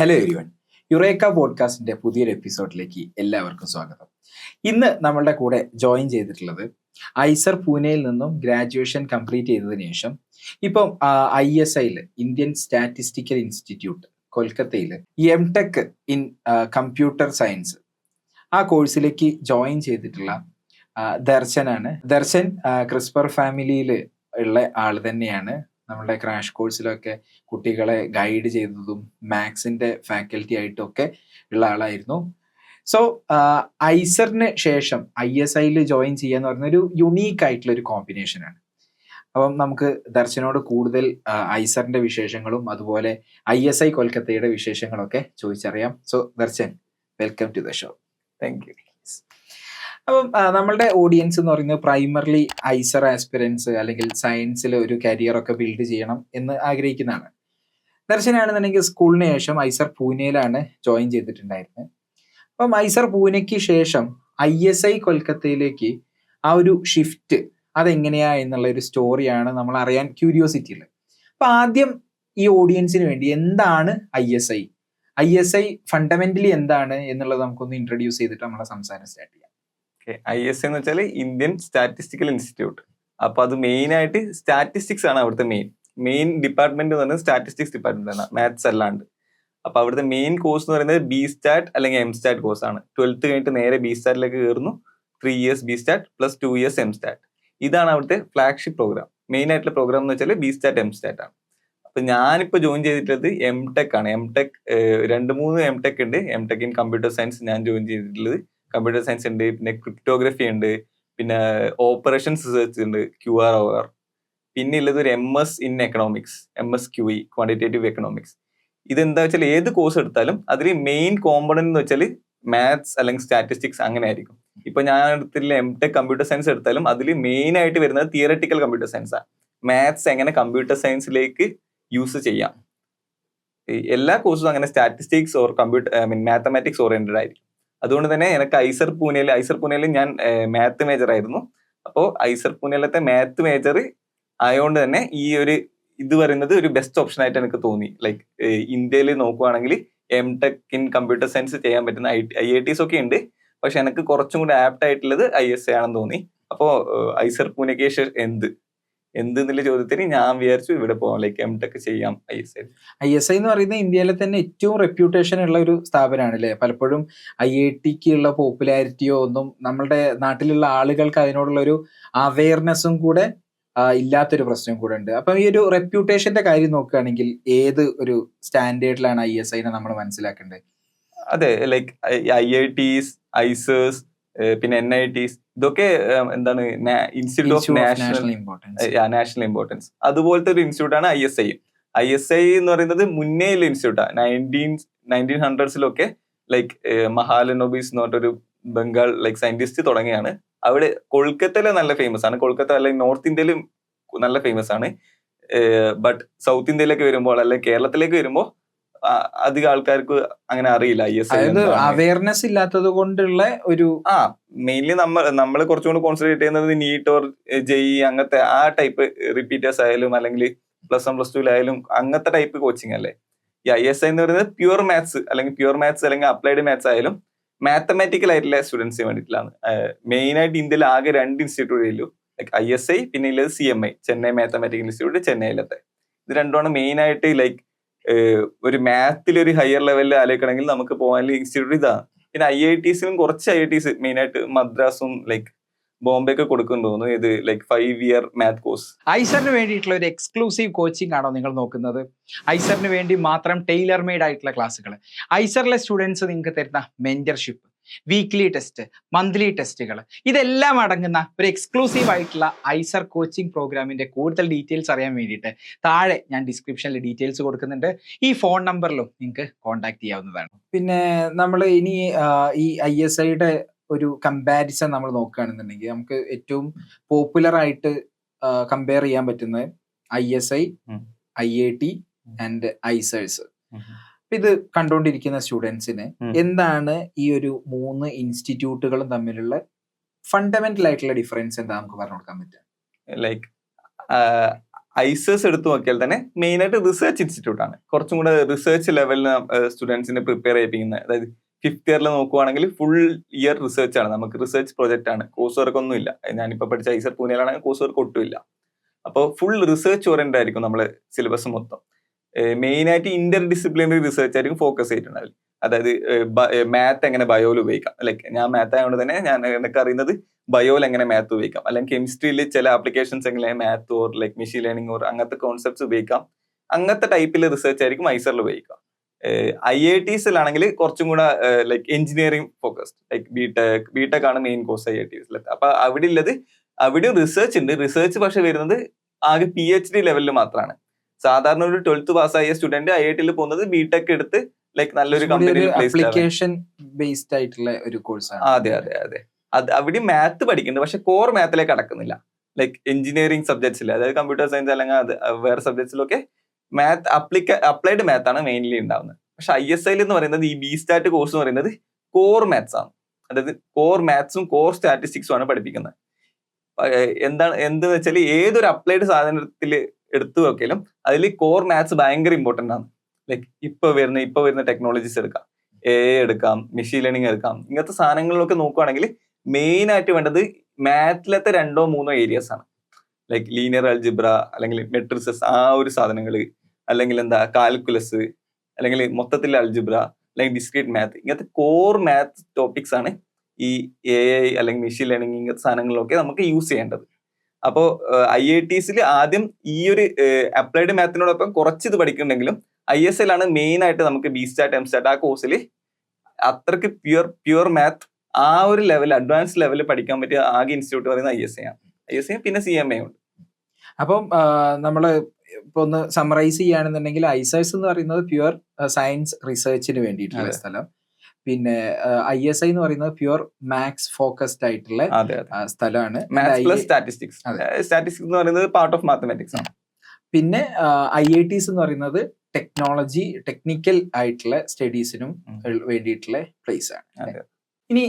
Hello everyone, Eureka പോഡ്കാസ്റ്റിന്റെ പുതിയൊരു എപ്പിസോഡിലേക്ക് എല്ലാവർക്കും സ്വാഗതം. ഇന്ന് നമ്മളുടെ കൂടെ ജോയിൻ ചെയ്തിട്ടുള്ളത് ഐസർ പൂനെയിൽ നിന്നും ഗ്രാജുവേഷൻ കംപ്ലീറ്റ് ചെയ്തതിനു ശേഷം ഇപ്പം ISIയിൽ ഇന്ത്യൻ സ്റ്റാറ്റിസ്റ്റിക്കൽ ഇൻസ്റ്റിറ്റ്യൂട്ട് കൊൽക്കത്തയിൽ MTech ഇൻ കമ്പ്യൂട്ടർ സയൻസ് ആ കോഴ്സിലേക്ക് ജോയിൻ ചെയ്തിട്ടുള്ള ദർശനാണ്. ദർശൻ ക്രിസ്പർ ഫാമിലിയിൽ ഉള്ള ആൾ തന്നെയാണ്. നമ്മളുടെ ക്രാഷ് കോഴ്സിലൊക്കെ കുട്ടികളെ ഗൈഡ് ചെയ്തതും മാത്സിന്റെ ഫാക്കൽറ്റി ആയിട്ടൊക്കെ ഉള്ള ആളായിരുന്നു. സോ ഐസറിന് ശേഷം ISIയിൽ ജോയിൻ ചെയ്യാന്ന് പറയുന്ന ഒരു യുണീക്ക് ആയിട്ടുള്ള ഒരു കോമ്പിനേഷനാണ്. അപ്പം നമുക്ക് ദർശനോട് കൂടുതൽ ഐസറിന്റെ വിശേഷങ്ങളും അതുപോലെ ISI കൊൽക്കത്തയുടെ വിശേഷങ്ങളൊക്കെ ചോദിച്ചറിയാം. So Darshan, welcome to the show. Thank you. അപ്പം നമ്മളുടെ ഓഡിയൻസ് എന്ന് പറയുന്നത് പ്രൈമർലി ഐസർ ആസ്പിറൻസ് അല്ലെങ്കിൽ സയൻസിൽ ഒരു കരിയർ ഒക്കെ ബിൽഡ് ചെയ്യണം എന്ന് ആഗ്രഹിക്കുന്നതാണ്. ദർശനാണെന്നുണ്ടെങ്കിൽ സ്കൂളിന് ശേഷം ഐസർ പൂനെയിലാണ് ജോയിൻ ചെയ്തിട്ടുണ്ടായിരുന്നത്. അപ്പം ഐസർ പൂനെക്ക് ശേഷം ISI കൊൽക്കത്തയിലേക്ക് ആ ഒരു ഷിഫ്റ്റ് അതെങ്ങനെയാ എന്നുള്ള ഒരു സ്റ്റോറിയാണ് നമ്മൾ അറിയാൻ ക്യൂരിയോസിറ്റി ഉള്ളത്. അപ്പൊ ആദ്യം ഈ ഓഡിയൻസിന് വേണ്ടി എന്താണ് ISI ഫണ്ടമെന്റലി എന്താണ് എന്നുള്ളത് നമുക്കൊന്ന് ഇൻട്രൊഡ്യൂസ് ചെയ്തിട്ട് നമ്മളെ സംസാരം സ്റ്റാർട്ട് ചെയ്യാം. ISI എന്ന് വെച്ചാൽ ഇന്ത്യൻ സ്റ്റാറ്റിസ്റ്റിക്കൽ ഇൻസ്റ്റിറ്റ്യൂട്ട്. അപ്പൊ അത് മെയിൻ ആയിട്ട് സ്റ്റാറ്റിസ്റ്റിക്സ് ആണ് അവിടുത്തെ മെയിൻ ഡിപ്പാർട്ട്മെന്റ് എന്ന് പറയുന്നത് സ്റ്റാറ്റിസ്റ്റിക്സ് ഡിപ്പാർട്ട്മെന്റ് ആണ്, മാത്സ് അല്ലാണ്ട്. അപ്പൊ അവിടുത്തെ മെയിൻ കോഴ്സ് എന്ന് പറയുന്നത് BStat അല്ലെങ്കിൽ MStat കോഴ്സ് ആണ്. 12th കഴിഞ്ഞിട്ട് നേരെ BStatലേക്ക് കയറുന്നു. 3 years BStat plus 2 years MStat. ഇതാണ് അവിടുത്തെ ഫ്ലാഗ്ഷിപ്പ് പ്രോഗ്രാം. മെയിൻ ആയിട്ടുള്ള പ്രോഗ്രാം എന്ന് വെച്ചാൽ BStat MStat ആണ്. അപ്പൊ ഞാനിപ്പോ ജോയിൻ ചെയ്തിട്ടുള്ളത് MTech ആണ്. MTech 2-3 MTech ഉണ്ട്. MTech ഇൻ കമ്പ്യൂട്ടർ സയൻസ് ഞാൻ ജോയിൻ ചെയ്തിട്ടുള്ളത്. കമ്പ്യൂട്ടർ സയൻസ് ഉണ്ട്, പിന്നെ ക്രിപ്റ്റോഗ്രഫി ഉണ്ട്, പിന്നെ ഓപ്പറേഷൻസ് റിസർച്ച് ഉണ്ട്, QROR. പിന്നെ ഉള്ളത് ഒരു MS in economics, MSQE quantitative economics. ഇതെന്താ വെച്ചാൽ ഏത് കോഴ്സ് എടുത്താലും അതിൽ മെയിൻ കോമ്പണന്റ് എന്ന് വെച്ചാൽ മാത്സ് അല്ലെങ്കിൽ സ്റ്റാറ്റിസ്റ്റിക്സ് അങ്ങനെ ആയിരിക്കും. ഇപ്പൊ ഞാൻ എടുത്തില്ല MTech കമ്പ്യൂട്ടർ സയൻസ് എടുത്താലും അതിൽ മെയിൻ ആയിട്ട് വരുന്നത് തിയററ്റിക്കൽ കമ്പ്യൂട്ടർ സയൻസ് ആണ്. മാത്സ് എങ്ങനെ കമ്പ്യൂട്ടർ സയൻസിലേക്ക് യൂസ് ചെയ്യാം. എല്ലാ കോഴ്സും അങ്ങനെ സ്റ്റാറ്റിസ്റ്റിക്സ് ഓർ മാത്തമാറ്റിക്സ് ഓറിയന്റഡ് ആയിരിക്കും. അതുകൊണ്ട് തന്നെ എനിക്ക് ഐസർ പൂനെയിൽ ഞാൻ മാത്ത് മേജർ ആയിരുന്നു. അപ്പോൾ ഐസർ പൂനെയിലത്തെ മാത്ത് മേജർ ആയതുകൊണ്ട് തന്നെ ഈ ഒരു ഇത് പറയുന്നത് ഒരു ബെസ്റ്റ് ഓപ്ഷൻ ആയിട്ട് എനിക്ക് തോന്നി. ലൈക്ക് ഇന്ത്യയിൽ നോക്കുവാണെങ്കിൽ MTech ഇൻ കമ്പ്യൂട്ടർ സയൻസ് ചെയ്യാൻ പറ്റുന്ന IITs ഒക്കെ ഉണ്ട്. പക്ഷെ എനിക്ക് കുറച്ചും കൂടി ആപ്റ്റ് ആയിട്ടുള്ളത് ISI ആണെന്ന് തോന്നി. അപ്പോൾ ഐസർ പൂനെക്ക് എന്തെന്നുള്ള ചോദ്യത്തിന് ഞാൻ വിചാരിച്ചു ഇവിടെ പോകാം, ലൈക്ക് MTech ചെയ്യാം. ISI എന്ന് പറയുന്നത് ഇന്ത്യയിലെ തന്നെ ഏറ്റവും റെപ്യൂട്ടേഷൻ ഉള്ള ഒരു സ്ഥാപനമാണ് അല്ലേ. പലപ്പോഴും IITക്ക് ഉള്ള പോപ്പുലാരിറ്റിയോ ഒന്നും നമ്മളുടെ നാട്ടിലുള്ള ആളുകൾക്ക് അതിനോടുള്ള ഒരു അവയർനെസ്സും കൂടെ ഇല്ലാത്തൊരു പ്രശ്നം കൂടെ ഉണ്ട്. അപ്പം ഈ ഒരു റെപ്യൂട്ടേഷന്റെ കാര്യം നോക്കുകയാണെങ്കിൽ ഏത് ഒരു സ്റ്റാൻഡേർഡിലാണ് ISIനെ നമ്മൾ മനസ്സിലാക്കേണ്ടത്? അതെ, ലൈക്ക് IITs, ISERs, പിന്നെ NITs ഇതൊക്കെ എന്താണ് ഇൻസ്റ്റിറ്റ്യൂട്ട് ഓഫ് നാഷണൽ ഇമ്പോർട്ടൻസ്. അതുപോലത്തെ ഒരു ഇൻസ്റ്റിറ്റ്യൂട്ട് ആണ് ISI എന്ന് പറയുന്നത് മുന്നേയുള്ള ഇൻസ്റ്റിറ്റ്യൂട്ടാണ്. 1900s ലൈക്ക് മഹാലനോബിസ് എന്ന് പറഞ്ഞൊരു ബംഗാൾ ലൈക്ക് സയന്റിസ്റ്റ് തുടങ്ങിയാണ്. അവിടെ കൊൽക്കത്തയിലെ നല്ല ഫേമസ് ആണ്. കൊൽക്കത്ത അല്ലെങ്കിൽ നോർത്ത് ഇന്ത്യയിലും നല്ല ഫേമസ് ആണ്. ബട്ട് സൗത്ത് ഇന്ത്യയിലേക്ക് വരുമ്പോൾ അല്ലെങ്കിൽ കേരളത്തിലേക്ക് വരുമ്പോൾ അധികം ആൾക്കാർക്ക് അങ്ങനെ അറിയില്ല ISI. അവയർനെസ് ഇല്ലാത്തത് കൊണ്ടുള്ള ഒരു മെയിൻലി നമ്മൾ കുറച്ചും കൂടി കോൺസെൻട്രേറ്റ് ചെയ്യുന്നത് നീറ്റ് ഓർ JEE അങ്ങനത്തെ ആ ടൈപ്പ് റിപ്പീറ്റേഴ്സ് ആയാലും അല്ലെങ്കിൽ +1 +2 ആയാലും അങ്ങനത്തെ ടൈപ്പ് കോച്ചിങ് അല്ലേ. ഈ ISI എന്ന് പറയുന്നത് പ്യുവർ മാത്സ് അല്ലെങ്കിൽ അപ്ലൈഡ് മാത്സ് ആയാലും മാത്തമാറ്റിക്കൽ ആയിട്ടുള്ള സ്റ്റുഡൻസിന് വേണ്ടിയിട്ടാണ്. മെയിൻ ആയിട്ട് ഇന്ത്യയിൽ ആകെ 2 ഇൻസ്റ്റിറ്റ്യൂട്ടേ ഉള്ളൂ, ലൈക്ക് ISI പിന്നെ ഉള്ളത് CMI, ചെന്നൈ മാത്തമാറ്റിക്കൽ ഇൻസ്റ്റിറ്റ്യൂട്ട്, ചെന്നൈയിലത്തെ. ഇത് രണ്ടുമാണ് മെയിൻ ആയിട്ട്. ലൈക്ക് ഒരു മാത്തിൽ ഒരു ഹയർ ലെവലിൽ ആലോചിക്കണമെങ്കിൽ നമുക്ക് പോകാനുള്ള ഇൻസ്റ്റിറ്റ്യൂട്ട് ഇതാണ്. പിന്നെ IITസിലും കുറച്ച് IITs മെയിൻ ആയിട്ട് മദ്രാസും ലൈക്ക് ബോംബെ ഒക്കെ കൊടുക്കുന്നു തോന്നുന്നു. ഇത് ലൈക്ക് 5 year മാത്ത് കോഴ്സ്. ഐസറിന് വേണ്ടിയിട്ടുള്ള ഒരു എക്സ്ക്ലൂസീവ് കോച്ചിങ് ആണോ നിങ്ങൾ നോക്കുന്നത്? ഐസറിന് വേണ്ടി മാത്രം ടൈലർ മെയ്ഡ് ആയിട്ടുള്ള ക്ലാസ്സുകൾ, ഐസറിലെ സ്റ്റുഡൻസ് നിങ്ങൾക്ക് തരുന്ന മെന്റർഷിപ്പ്, വീക്ക്ലി ടെസ്റ്റ്, മന്ത്ലി ടെസ്റ്റുകൾ, ഇതെല്ലാം അടങ്ങുന്ന ഒരു എക്സ്ക്ലൂസീവ് ആയിട്ടുള്ള ഐസർ കോച്ചിങ് പ്രോഗ്രാമിന്റെ കൂടുതൽ ഡീറ്റെയിൽസ് അറിയാൻ വേണ്ടിയിട്ട് താഴെ ഞാൻ ഡിസ്ക്രിപ്ഷനിൽ ഡീറ്റെയിൽസ് കൊടുക്കുന്നുണ്ട്. ഈ ഫോൺ നമ്പറിലും നിങ്ങൾക്ക് കോൺടാക്ട് ചെയ്യാവുന്നതാണ്. പിന്നെ നമ്മൾ ഇനി ഈ ISIയുടെ ഒരു കമ്പാരിസൺ നമ്മൾ നോക്കുകയാണെന്നുണ്ടെങ്കിൽ നമുക്ക് ഏറ്റവും പോപ്പുലർ ആയിട്ട് കമ്പയർ ചെയ്യാൻ പറ്റുന്നത് ISI, IIT ആൻഡ് ഐസേഴ്സ്. ഇത് കണ്ടുകൊണ്ടിരിക്കുന്ന സ്റ്റുഡൻസിന് എന്താണ് ഈ ഒരു 3 ഇൻസ്റ്റിറ്റ്യൂട്ടുകളും തമ്മിലുള്ള ഫണ്ടമെന്റൽ ആയിട്ടുള്ള ഡിഫറൻസ് എന്താ നമുക്ക് പറഞ്ഞു കൊടുക്കാൻ പറ്റുക? ലൈക്ക് ഐസേഴ്സ് എടുത്തു നോക്കിയാൽ തന്നെ മെയിൻ ആയിട്ട് റിസർച്ച് ഇൻസ്റ്റിറ്റ്യൂട്ട് ആണ്. കുറച്ചും കൂടെ റിസർച്ച് ലെവലിന് സ്റ്റുഡൻസിനെ പ്രിപ്പയർ ചെയ്യിപ്പിക്കുന്നത്. അതായത് 5th ഇയറിൽ നോക്കുവാണെങ്കിൽ ഫുൾ ഇയർ റിസർച്ച് ആണ്, നമുക്ക് റിസർച്ച് പ്രൊജക്ട് ആണ്, കോഴ്സ് വർക്ക് ഒന്നും ഇല്ല. ഞാനിപ്പോൾ പഠിച്ച ഐസർ പൂനെയിലാണെങ്കിൽ കോഴ്സ് വർക്ക് ഒട്ടുമില്ല. അപ്പോൾ ഫുൾ റിസർച്ച് ഓറിയന്റഡ് ആയിരിക്കും നമ്മള് സിലബസ് മൊത്തം. മെയിൻ ആയിട്ട് ഇന്റർ ഡിസിപ്ലിനറി റിസർച്ച് ആയിരിക്കും ഫോക്കസ് ചെയ്തിട്ടുണ്ടാവില്ല. അതായത് മാത്ത് എങ്ങനെ ബയോയിൽ ഉപയോഗിക്കാം, ലൈക്ക് ഞാൻ മാത്ത് ആയതുകൊണ്ട് തന്നെ എനിക്ക് അറിയുന്നത് ബയോയിൽ എങ്ങനെ മാത്ത് ഉപയോഗിക്കാം, അല്ലെങ്കിൽ കെമിസ്ട്രിയിൽ ചില ആപ്ലിക്കേഷൻസ് എങ്ങനെ math or like machine learning or അങ്ങനത്തെ കോൺസെപ്റ്റ്സ് ഉപയോഗിക്കാം. അങ്ങനത്തെ ടൈപ്പിൽ റിസർച്ച് ആയിരിക്കും ഐസറിൽ ഉപയോഗിക്കാം. IITസിലാണെങ്കിൽ കുറച്ചും കൂടെ like engineering focused, like B Tech ആണ് മെയിൻ കോഴ്സ് IITസിൽ. അപ്പൊ അവിടെ ഉള്ളത് അവിടെയും റിസർച്ച് ഉണ്ട്. റിസർച്ച് പക്ഷെ വരുന്നത് ആകെ PhD ലെവലിൽ മാത്രമാണ്. സാധാരണ ഒരു 12th പാസ്സായ സ്റ്റുഡന്റ് IITയിൽ പോകുന്നത് ബിടെക് എടുത്ത് ലൈക്ക് നല്ലൊരു കമ്പനിയിൽ ആപ്ലിക്കേഷൻ ബേസ്ഡ് ആയിട്ടുള്ള ഒരു കോഴ്സാണ്. അതെ അതെ അതെ. അത് അവിടെ മാത്ത് പഠിക്കുന്നുണ്ട്, പക്ഷെ കോർ മാത്തിലേക്ക് കടക്കുന്നില്ല. ലൈക്ക് എഞ്ചിനീയറിംഗ് സബ്ജക്ട്സിൽ, അതായത് കമ്പ്യൂട്ടർ സയൻസ് അല്ലെങ്കിൽ അത് വേറെ സബ്ജക്ട്സിലൊക്കെ മാത്ത് അപ്ലൈഡ് മാത്ത് ആണ് മെയിൻലി ഉണ്ടാവുന്നത്. പക്ഷെ ISIൽ എന്ന് പറയുന്നത് ഈ BStat കോഴ്സ് എന്ന് പറയുന്നത് കോർ മാത്സ് ആണ്. അതായത് കോർ മാത്സും കോർ സ്റ്റാറ്റിസ്റ്റിക്സും ആണ് പഠിപ്പിക്കുന്നത്. എന്തെന്ന് വെച്ചാൽ ഏതൊരു അപ്ലൈഡ് സാധനത്തിൽ എടുത്തു നോക്കിയാലും അതിൽ കോർ മാത്സ് ഭയങ്കര ഇമ്പോർട്ടന്റ് ആണ്. ലൈക്ക് ഇപ്പൊ വരുന്ന ടെക്നോളജീസ് എടുക്കാം, AI എടുക്കാം, മെഷീൻ ലേണിംഗ് എടുക്കാം. ഇങ്ങനത്തെ സാധനങ്ങളിലൊക്കെ നോക്കുവാണെങ്കിൽ മെയിൻ ആയിട്ട് വേണ്ടത് മാത്തിലത്തെ 2-3 ഏരിയസ് ആണ്. ലൈക്ക് ലീനിയർ അൽജിബ്ര അല്ലെങ്കിൽ മെട്രിസസ്, ആ ഒരു സാധനങ്ങൾ, അല്ലെങ്കിൽ കാൽക്കുലസ്, അല്ലെങ്കിൽ മൊത്തത്തിൽ അൽജിബ്ര, അല്ലെങ്കിൽ ഡിസ്ക്രീറ്റ് മാത്ത്. ഇങ്ങനത്തെ കോർ മാത്ത് ടോപ്പിക്സ് ആണ് ഈ AI അല്ലെങ്കിൽ മെഷീൻ ലേണിംഗ് ഇങ്ങനത്തെ സാധനങ്ങളിലൊക്കെ നമുക്ക് യൂസ് ചെയ്യേണ്ടത്. അപ്പോൾ IITസിൽ ആദ്യം ഈ ഒരു അപ്ലൈഡ് മാത്തിനോടൊപ്പം കുറച്ച് ഇത് പഠിക്കുന്നുണ്ടെങ്കിലും ISL ആണ് മെയിൻ ആയിട്ട് നമുക്ക് BStat MStat ആ കോഴ്സിൽ അത്രക്ക് പ്യുവർ മാത്ത് ആ ഒരു ലെവൽ അഡ്വാൻസ് ലെവലിൽ പഠിക്കാൻ പറ്റിയ ആകെ ഇൻസ്റ്റിറ്റ്യൂട്ട് പറയുന്നത് ISA ആണ്. ISA പിന്നെ CMA ഉണ്ട്. അപ്പം നമ്മള് ഇപ്പൊ ഒന്ന് സമറൈസ് ചെയ്യുകയാണെന്നുണ്ടെങ്കിൽ ഐസൈസ് എന്ന് പറയുന്നത് പ്യുവർ സയൻസ് റിസർച്ചിന് വേണ്ടിയിട്ടുള്ള സ്ഥലം, പിന്നെ ISI എന്ന് പറയുന്നത് പ്യുവർ മാത്സ് ഫോക്കസ്ഡ് ആയിട്ടുള്ള സ്ഥലമാണ്. സ്റ്റാറ്റിസ്റ്റിക്സ് എന്ന് പറയുന്നത് പാർട്ട് ഓഫ് മാത്തമാറ്റിക്സ് ആണ്. പിന്നെ IITs എന്ന് പറയുന്നത് ടെക്നിക്കൽ ആയിട്ടുള്ള സ്റ്റഡീസിനും വേണ്ടിയിട്ടുള്ള പ്ലേസ് ആണ്. ഇനി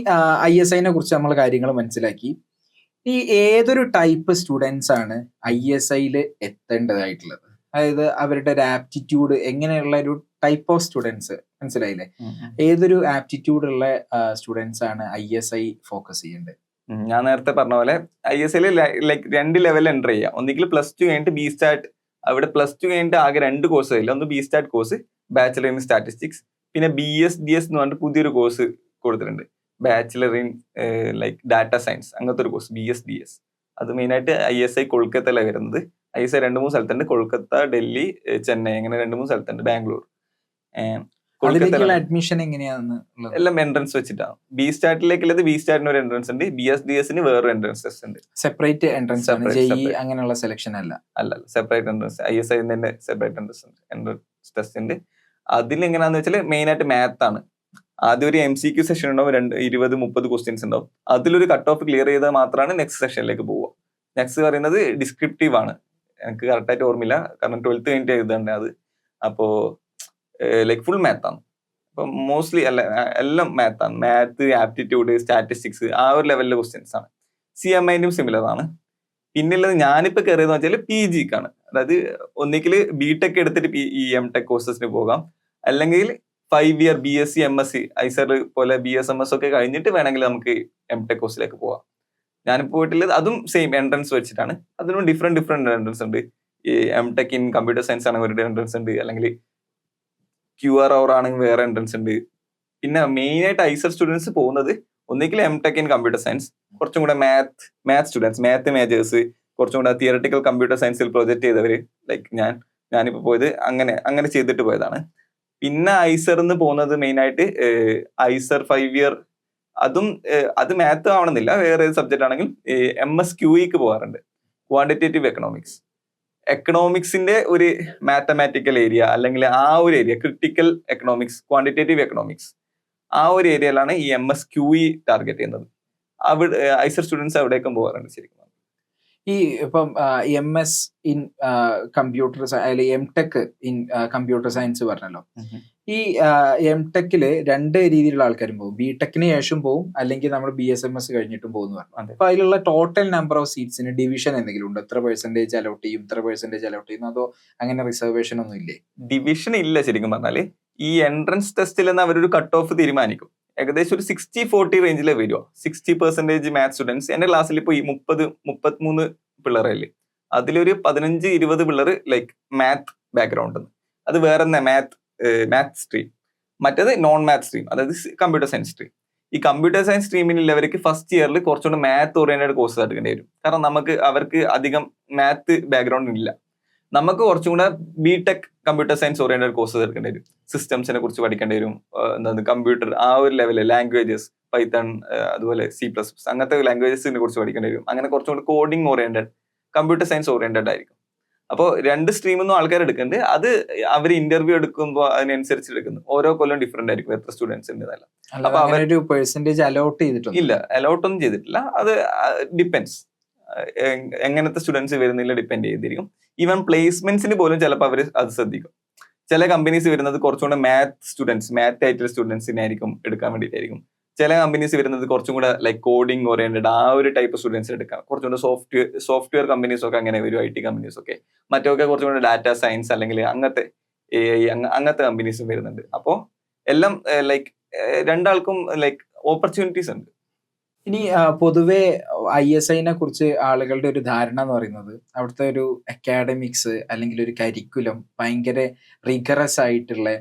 ISIനെ കുറിച്ച് നമ്മൾ കാര്യങ്ങൾ മനസ്സിലാക്കി. ഈ ഏതൊരു ടൈപ്പ് സ്റ്റുഡൻസ് ആണ് ISIൽ എത്തേണ്ടതായിട്ടുള്ളത്, അതായത് അവരുടെ ഒരു ആപ്റ്റിറ്റ്യൂഡ് എങ്ങനെയുള്ള ഒരു ടൈപ്പ് ഓഫ് സ്റ്റുഡൻസ് മനസ്സിലായില്ലേ? ഏതൊരു ആപ്റ്റിറ്റ്യൂഡ് ഉള്ള സ്റ്റുഡൻസ് ആണ് ISI ഫോക്കസ് ചെയ്യേണ്ടത്? ഞാൻ നേരത്തെ പറഞ്ഞ പോലെ ISIൽ ലൈക്ക് 2 ലെവൽ എൻ്റർ ചെയ്യാം. ഒന്നുകിൽ +2 കഴിഞ്ഞിട്ട് BStat, അവിടെ +2 കഴിഞ്ഞിട്ട് ആകെ 2 കോഴ്സ് ഇല്ല. ഒന്ന് BStat course, bachelor in statistics, പിന്നെ BSDS എന്ന് പറഞ്ഞിട്ട് പുതിയൊരു കോഴ്സ് കൊടുത്തിട്ടുണ്ട്, bachelor in like data science, അങ്ങനത്തെ ഒരു കോഴ്സ് BSDS. അത് മെയിനായിട്ട് ISI കൊൽക്കത്തയിലാണ് വരുന്നത്. ISI 2-3 സ്ഥലത്തുണ്ട്, കൊൽക്കത്ത, ഡൽഹി, ചെന്നൈ, അങ്ങനെ 2-3 സ്ഥലത്തുണ്ട്, ബാംഗ്ലൂർ. അഡ്മിഷൻ എങ്ങനെയാണ്? എല്ലാം എൻട്രൻസ് വെച്ചിട്ടാണ്. BStatലേക്കുള്ളത് BStatന് ഒരു എൻട്രൻസ് ഉണ്ട്, BSDSന് വേറൊരു എൻട്രൻസ് ടെസ്റ്റ് ഉണ്ട്. സെപ്പറേറ്റ് എൻട്രൻസ് ആണ്, അങ്ങനെയുള്ള സെലക്ഷൻ അല്ല, സെപ്പറേറ്റ് എൻട്രൻസ്. ISI തന്നെ സെപ്പറേറ്റ് എൻട്രൻസ് ടെസ്റ്റ് ഉണ്ട്. അതിലെങ്ങനെയാന്ന് വെച്ചാൽ മെയിൻ ആയിട്ട് മാത്ത് ആണ്. ആദ്യം ഒരു MCQ സെഷൻ ഉണ്ടാവും, 20-30 ക്വസ്റ്റ്യൻസ് ഉണ്ടാവും. അതിലൊരു കട്ട് ഓഫ് ക്ലിയർ ചെയ്താൽ മാത്രമാണ് നെക്സ്റ്റ് സെഷനിലേക്ക് പോവുക. നെക്സ്റ്റ് പറയുന്നത് ഡിസ്ക്രിപ്റ്റീവ് ആണ്. എനിക്ക് കറക്റ്റായിട്ട് ഓർമ്മയില്ല, കാരണം 12th കഴിഞ്ഞിട്ട് എഴുതണ്ടേ അത്. അപ്പോ ലൈക്ക് ഫുൾ മാത്ത് ആണ്. അപ്പൊ മോസ്റ്റ്ലി എല്ലാം മാത്ത് ആണ്. മാത്ത്, ആപ്റ്റിറ്റ്യൂഡ്, സ്റ്റാറ്റിസ്റ്റിക്സ്, ആ ഒരു ലെവലിലെ ക്വസ്റ്റ്യൻസ് ആണ്. CMAനും സിമിലർ ആണ്. പിന്നുള്ളത് ഞാനിപ്പോ കയറിയെന്ന് വെച്ചാൽ PGക്കാണ്. അതായത് ഒന്നിക്കൽ BTech എടുത്തിട്ട് ഈ MTech കോഴ്സസിന് പോകാം, അല്ലെങ്കിൽ 5 year BSc MSc ഐസർ പോലെ BSMS ഒക്കെ കഴിഞ്ഞിട്ട് വേണമെങ്കിൽ നമുക്ക് MTech കോഴ്സിലേക്ക് പോവാം. ഞാനിപ്പോൾ പോയിട്ടുള്ളത് അതും സെയിം എൻട്രൻസ് വെച്ചിട്ടാണ്. അതിനും ഡിഫറെന്റ് എൻട്രൻസ് ഉണ്ട്. ഈ MTech ഇൻ കമ്പ്യൂട്ടർ സയൻസ് ആണെങ്കിൽ ഒരു എൻട്രൻസ് ഉണ്ട്, അല്ലെങ്കിൽ QR ആണെങ്കിൽ വേറെ എൻട്രൻസ് ഉണ്ട്. പിന്നെ മെയിൻ ആയിട്ട് ഐസർ സ്റ്റുഡൻസ് പോകുന്നത് ഒന്നിക്കൽ MTech ഇൻ കമ്പ്യൂട്ടർ സയൻസ്, കുറച്ചും കൂടെ മാത്ത് സ്റ്റുഡൻസ്, മാത്ത് മേജേഴ്സ്, കുറച്ചും കൂടെ തിയറട്ടിക്കൽ കമ്പ്യൂട്ടർ സയൻസിൽ പ്രൊജക്ട് ചെയ്തവര്, ലൈക്ക് ഞാനിപ്പോൾ പോയത് അങ്ങനെ ചെയ്തിട്ട് പോയതാണ്. പിന്നെ ഐസറിന്ന് പോകുന്നത് മെയിൻ ആയിട്ട് ഐസർ 5 year, അത് മാത്ത് ആവണമെന്നില്ല, വേറെ സബ്ജക്റ്റ് ആണെങ്കിൽ MSQEക്ക് പോകാറുണ്ട്, ക്വാണ്ടിറ്റേറ്റീവ് എക്കണോമിക്സിന്റെ ഒരു മാത്തമാറ്റിക്കൽ ഏരിയ, അല്ലെങ്കിൽ ആ ഒരു area critical economics, quantitative economics, ആ ഒരു ഏരിയയിലാണ് ഈ MSQE ടാർഗറ്റ് ചെയ്യുന്നത്. അവിടെ ഐസർ സ്റ്റുഡൻസ് അവിടേക്കും പോകാറുണ്ട് ശരിക്കും. ഈ ഇപ്പം MS ഇൻ കമ്പ്യൂട്ടർ അല്ലെങ്കിൽ MTech ഇൻ കമ്പ്യൂട്ടർ സയൻസ് പറഞ്ഞല്ലോ, ഈ എംടെക്കില് 2 രീതിയിലുള്ള ആൾക്കാരും പോകും. ബിടെക്കിന് ശേഷം പോവും, അല്ലെങ്കിൽ നമ്മൾ BSMS കഴിഞ്ഞിട്ടും പോകുന്നു പറഞ്ഞു. അതെ. അപ്പൊ അതിലുള്ള ടോട്ടൽ നമ്പർ ഓഫ് സീറ്റ്സിന് ഡിവിഷൻ എന്തെങ്കിലും ഉണ്ടോ? ഇത്ര പെർസെന്റേജ് അലോട്ട് ചെയ്യും, ഇത്ര പെർസെന്റേജ് അലോട്ട് ചെയ്യുന്നു, അതോ അങ്ങനെ റിസർവേഷൻ ഒന്നും ഇല്ലേ? ഡിവിഷൻ ഇല്ല ശരിക്കും പറഞ്ഞാല്. ഈ എൻട്രൻസ് ടെസ്റ്റിൽ നിന്ന് അവരൊരു കട്ട് ഓഫ് തീരുമാനിക്കും. ഏകദേശം ഒരു 60-40 റേഞ്ചിലെ വരുമോ. 60% മാത്സ് സ്റ്റുഡൻസ്. എന്റെ ക്ലാസ്സിൽ ഇപ്പൊ ഈ 30-33 പിള്ളേരല്ലേ, അതിലൊരു 15-20 പിള്ളേർ ലൈക്ക് മാത്ത് ബാക്ക്ഗ്രൗണ്ട്. അത് വേറെ മാത്ത് സ്ട്രീം, മറ്റേത് നോൺ മാത്ത് സ്ട്രീം, അതായത് കമ്പ്യൂട്ടർ സയൻസ് സ്ട്രീം. ഈ കമ്പ്യൂട്ടർ സയൻസ് സ്ട്രീമിലുള്ളവർക്ക് ഫസ്റ്റ് ഇയറിൽ കുറച്ചുകൂടെ മാത്ത് ഓറിയന്റഡ് കോഴ്സ് എടുക്കേണ്ടി വരും. കാരണം അവർക്ക് അധികം മാത്ത് ബാക്ക്ഗ്രൗണ്ട് ഇല്ല. നമുക്ക് കുറച്ചും കൂടെ B Tech computer science oriented course എടുക്കേണ്ടി വരും. സിസ്റ്റംസിനെ കുറിച്ച് പഠിക്കേണ്ടി വരും. എന്താണ് കമ്പ്യൂട്ടർ ആ ഒരു ലെവലിൽ ലാംഗ്വേജസ്, പൈത്തൺ, അതുപോലെ C++, അങ്ങനത്തെ ലാംഗ്വേജസിനെ കുറിച്ച് പഠിക്കേണ്ടി വരും. അങ്ങനെ കുറച്ചും കൂടെ coding oriented, computer science oriented ആയിരിക്കും. അപ്പോൾ 2 സ്ട്രീമൊന്നും ആൾക്കാർ എടുക്കുന്നുണ്ട്. അത് അവർ ഇന്റർവ്യൂ എടുക്കുമ്പോൾ അതിനനുസരിച്ച് എടുക്കുന്നു. ഓരോ കൊല്ലം ഡിഫറെന്റ് ആയിരിക്കും എത്ര സ്റ്റുഡൻസ് ഉണ്ടെന്നല്ല. അപ്പൊ അവരൊരു പെർസെന്റേജ് അലോട്ട് ചെയ്തിട്ടുണ്ട്? ഇല്ല, അലോട്ട് ഒന്നും ചെയ്തിട്ടില്ല. അത് ഡിപ്പെൻസ്, എങ്ങനത്തെ സ്റ്റുഡൻസ് വരുന്നില്ല ഡിപ്പെൻഡ് ചെയ്തിരിക്കും. ഈവൻ പ്ലേസ്മെന്റ്സിന് പോലും ചിലപ്പോൾ അവർ അത് ശ്രദ്ധിക്കും. ചില കമ്പനീസ് വരുന്നത് കുറച്ചുകൂടെ മാത്ത് ആയിട്ടുള്ള സ്റ്റുഡൻസിനെ ആയിരിക്കും എടുക്കാൻ വേണ്ടിയിട്ടായിരിക്കും. ചില കമ്പനീസ് വരുന്നത് കുറച്ചും കൂടെ ലൈക്ക് കോഡിംഗ് ഓറിയന്റഡ് ആ ഒരു ടൈപ്പ് സ്റ്റുഡൻസ് എടുക്കാം. കുറച്ചുകൂടെ സോഫ്റ്റ്വെയർ കമ്പനീസ് ഒക്കെ അങ്ങനെ വരും, IT കമ്പനീസ് ഒക്കെ. മറ്റൊക്കെ കുറച്ചും കൂടെ ഡാറ്റ സയൻസ് അല്ലെങ്കിൽ അങ്ങനത്തെ AI അങ്ങനത്തെ കമ്പനീസും വരുന്നുണ്ട്. അപ്പോൾ എല്ലാം ലൈക്ക് രണ്ടാൾക്കും ലൈക്ക് ഓപ്പർച്യൂണിറ്റീസ് ഉണ്ട്. ഇനി പൊതുവെ ISIനെ കുറിച്ച് ആളുകളുടെ ഒരു ധാരണ എന്ന് പറയുന്നത് അവിടുത്തെ ഒരു അക്കാഡമിക്സ് അല്ലെങ്കിൽ ഒരു കരിക്കുലം ഭയങ്കര റിഗറസ് ആയിട്ടുള്ള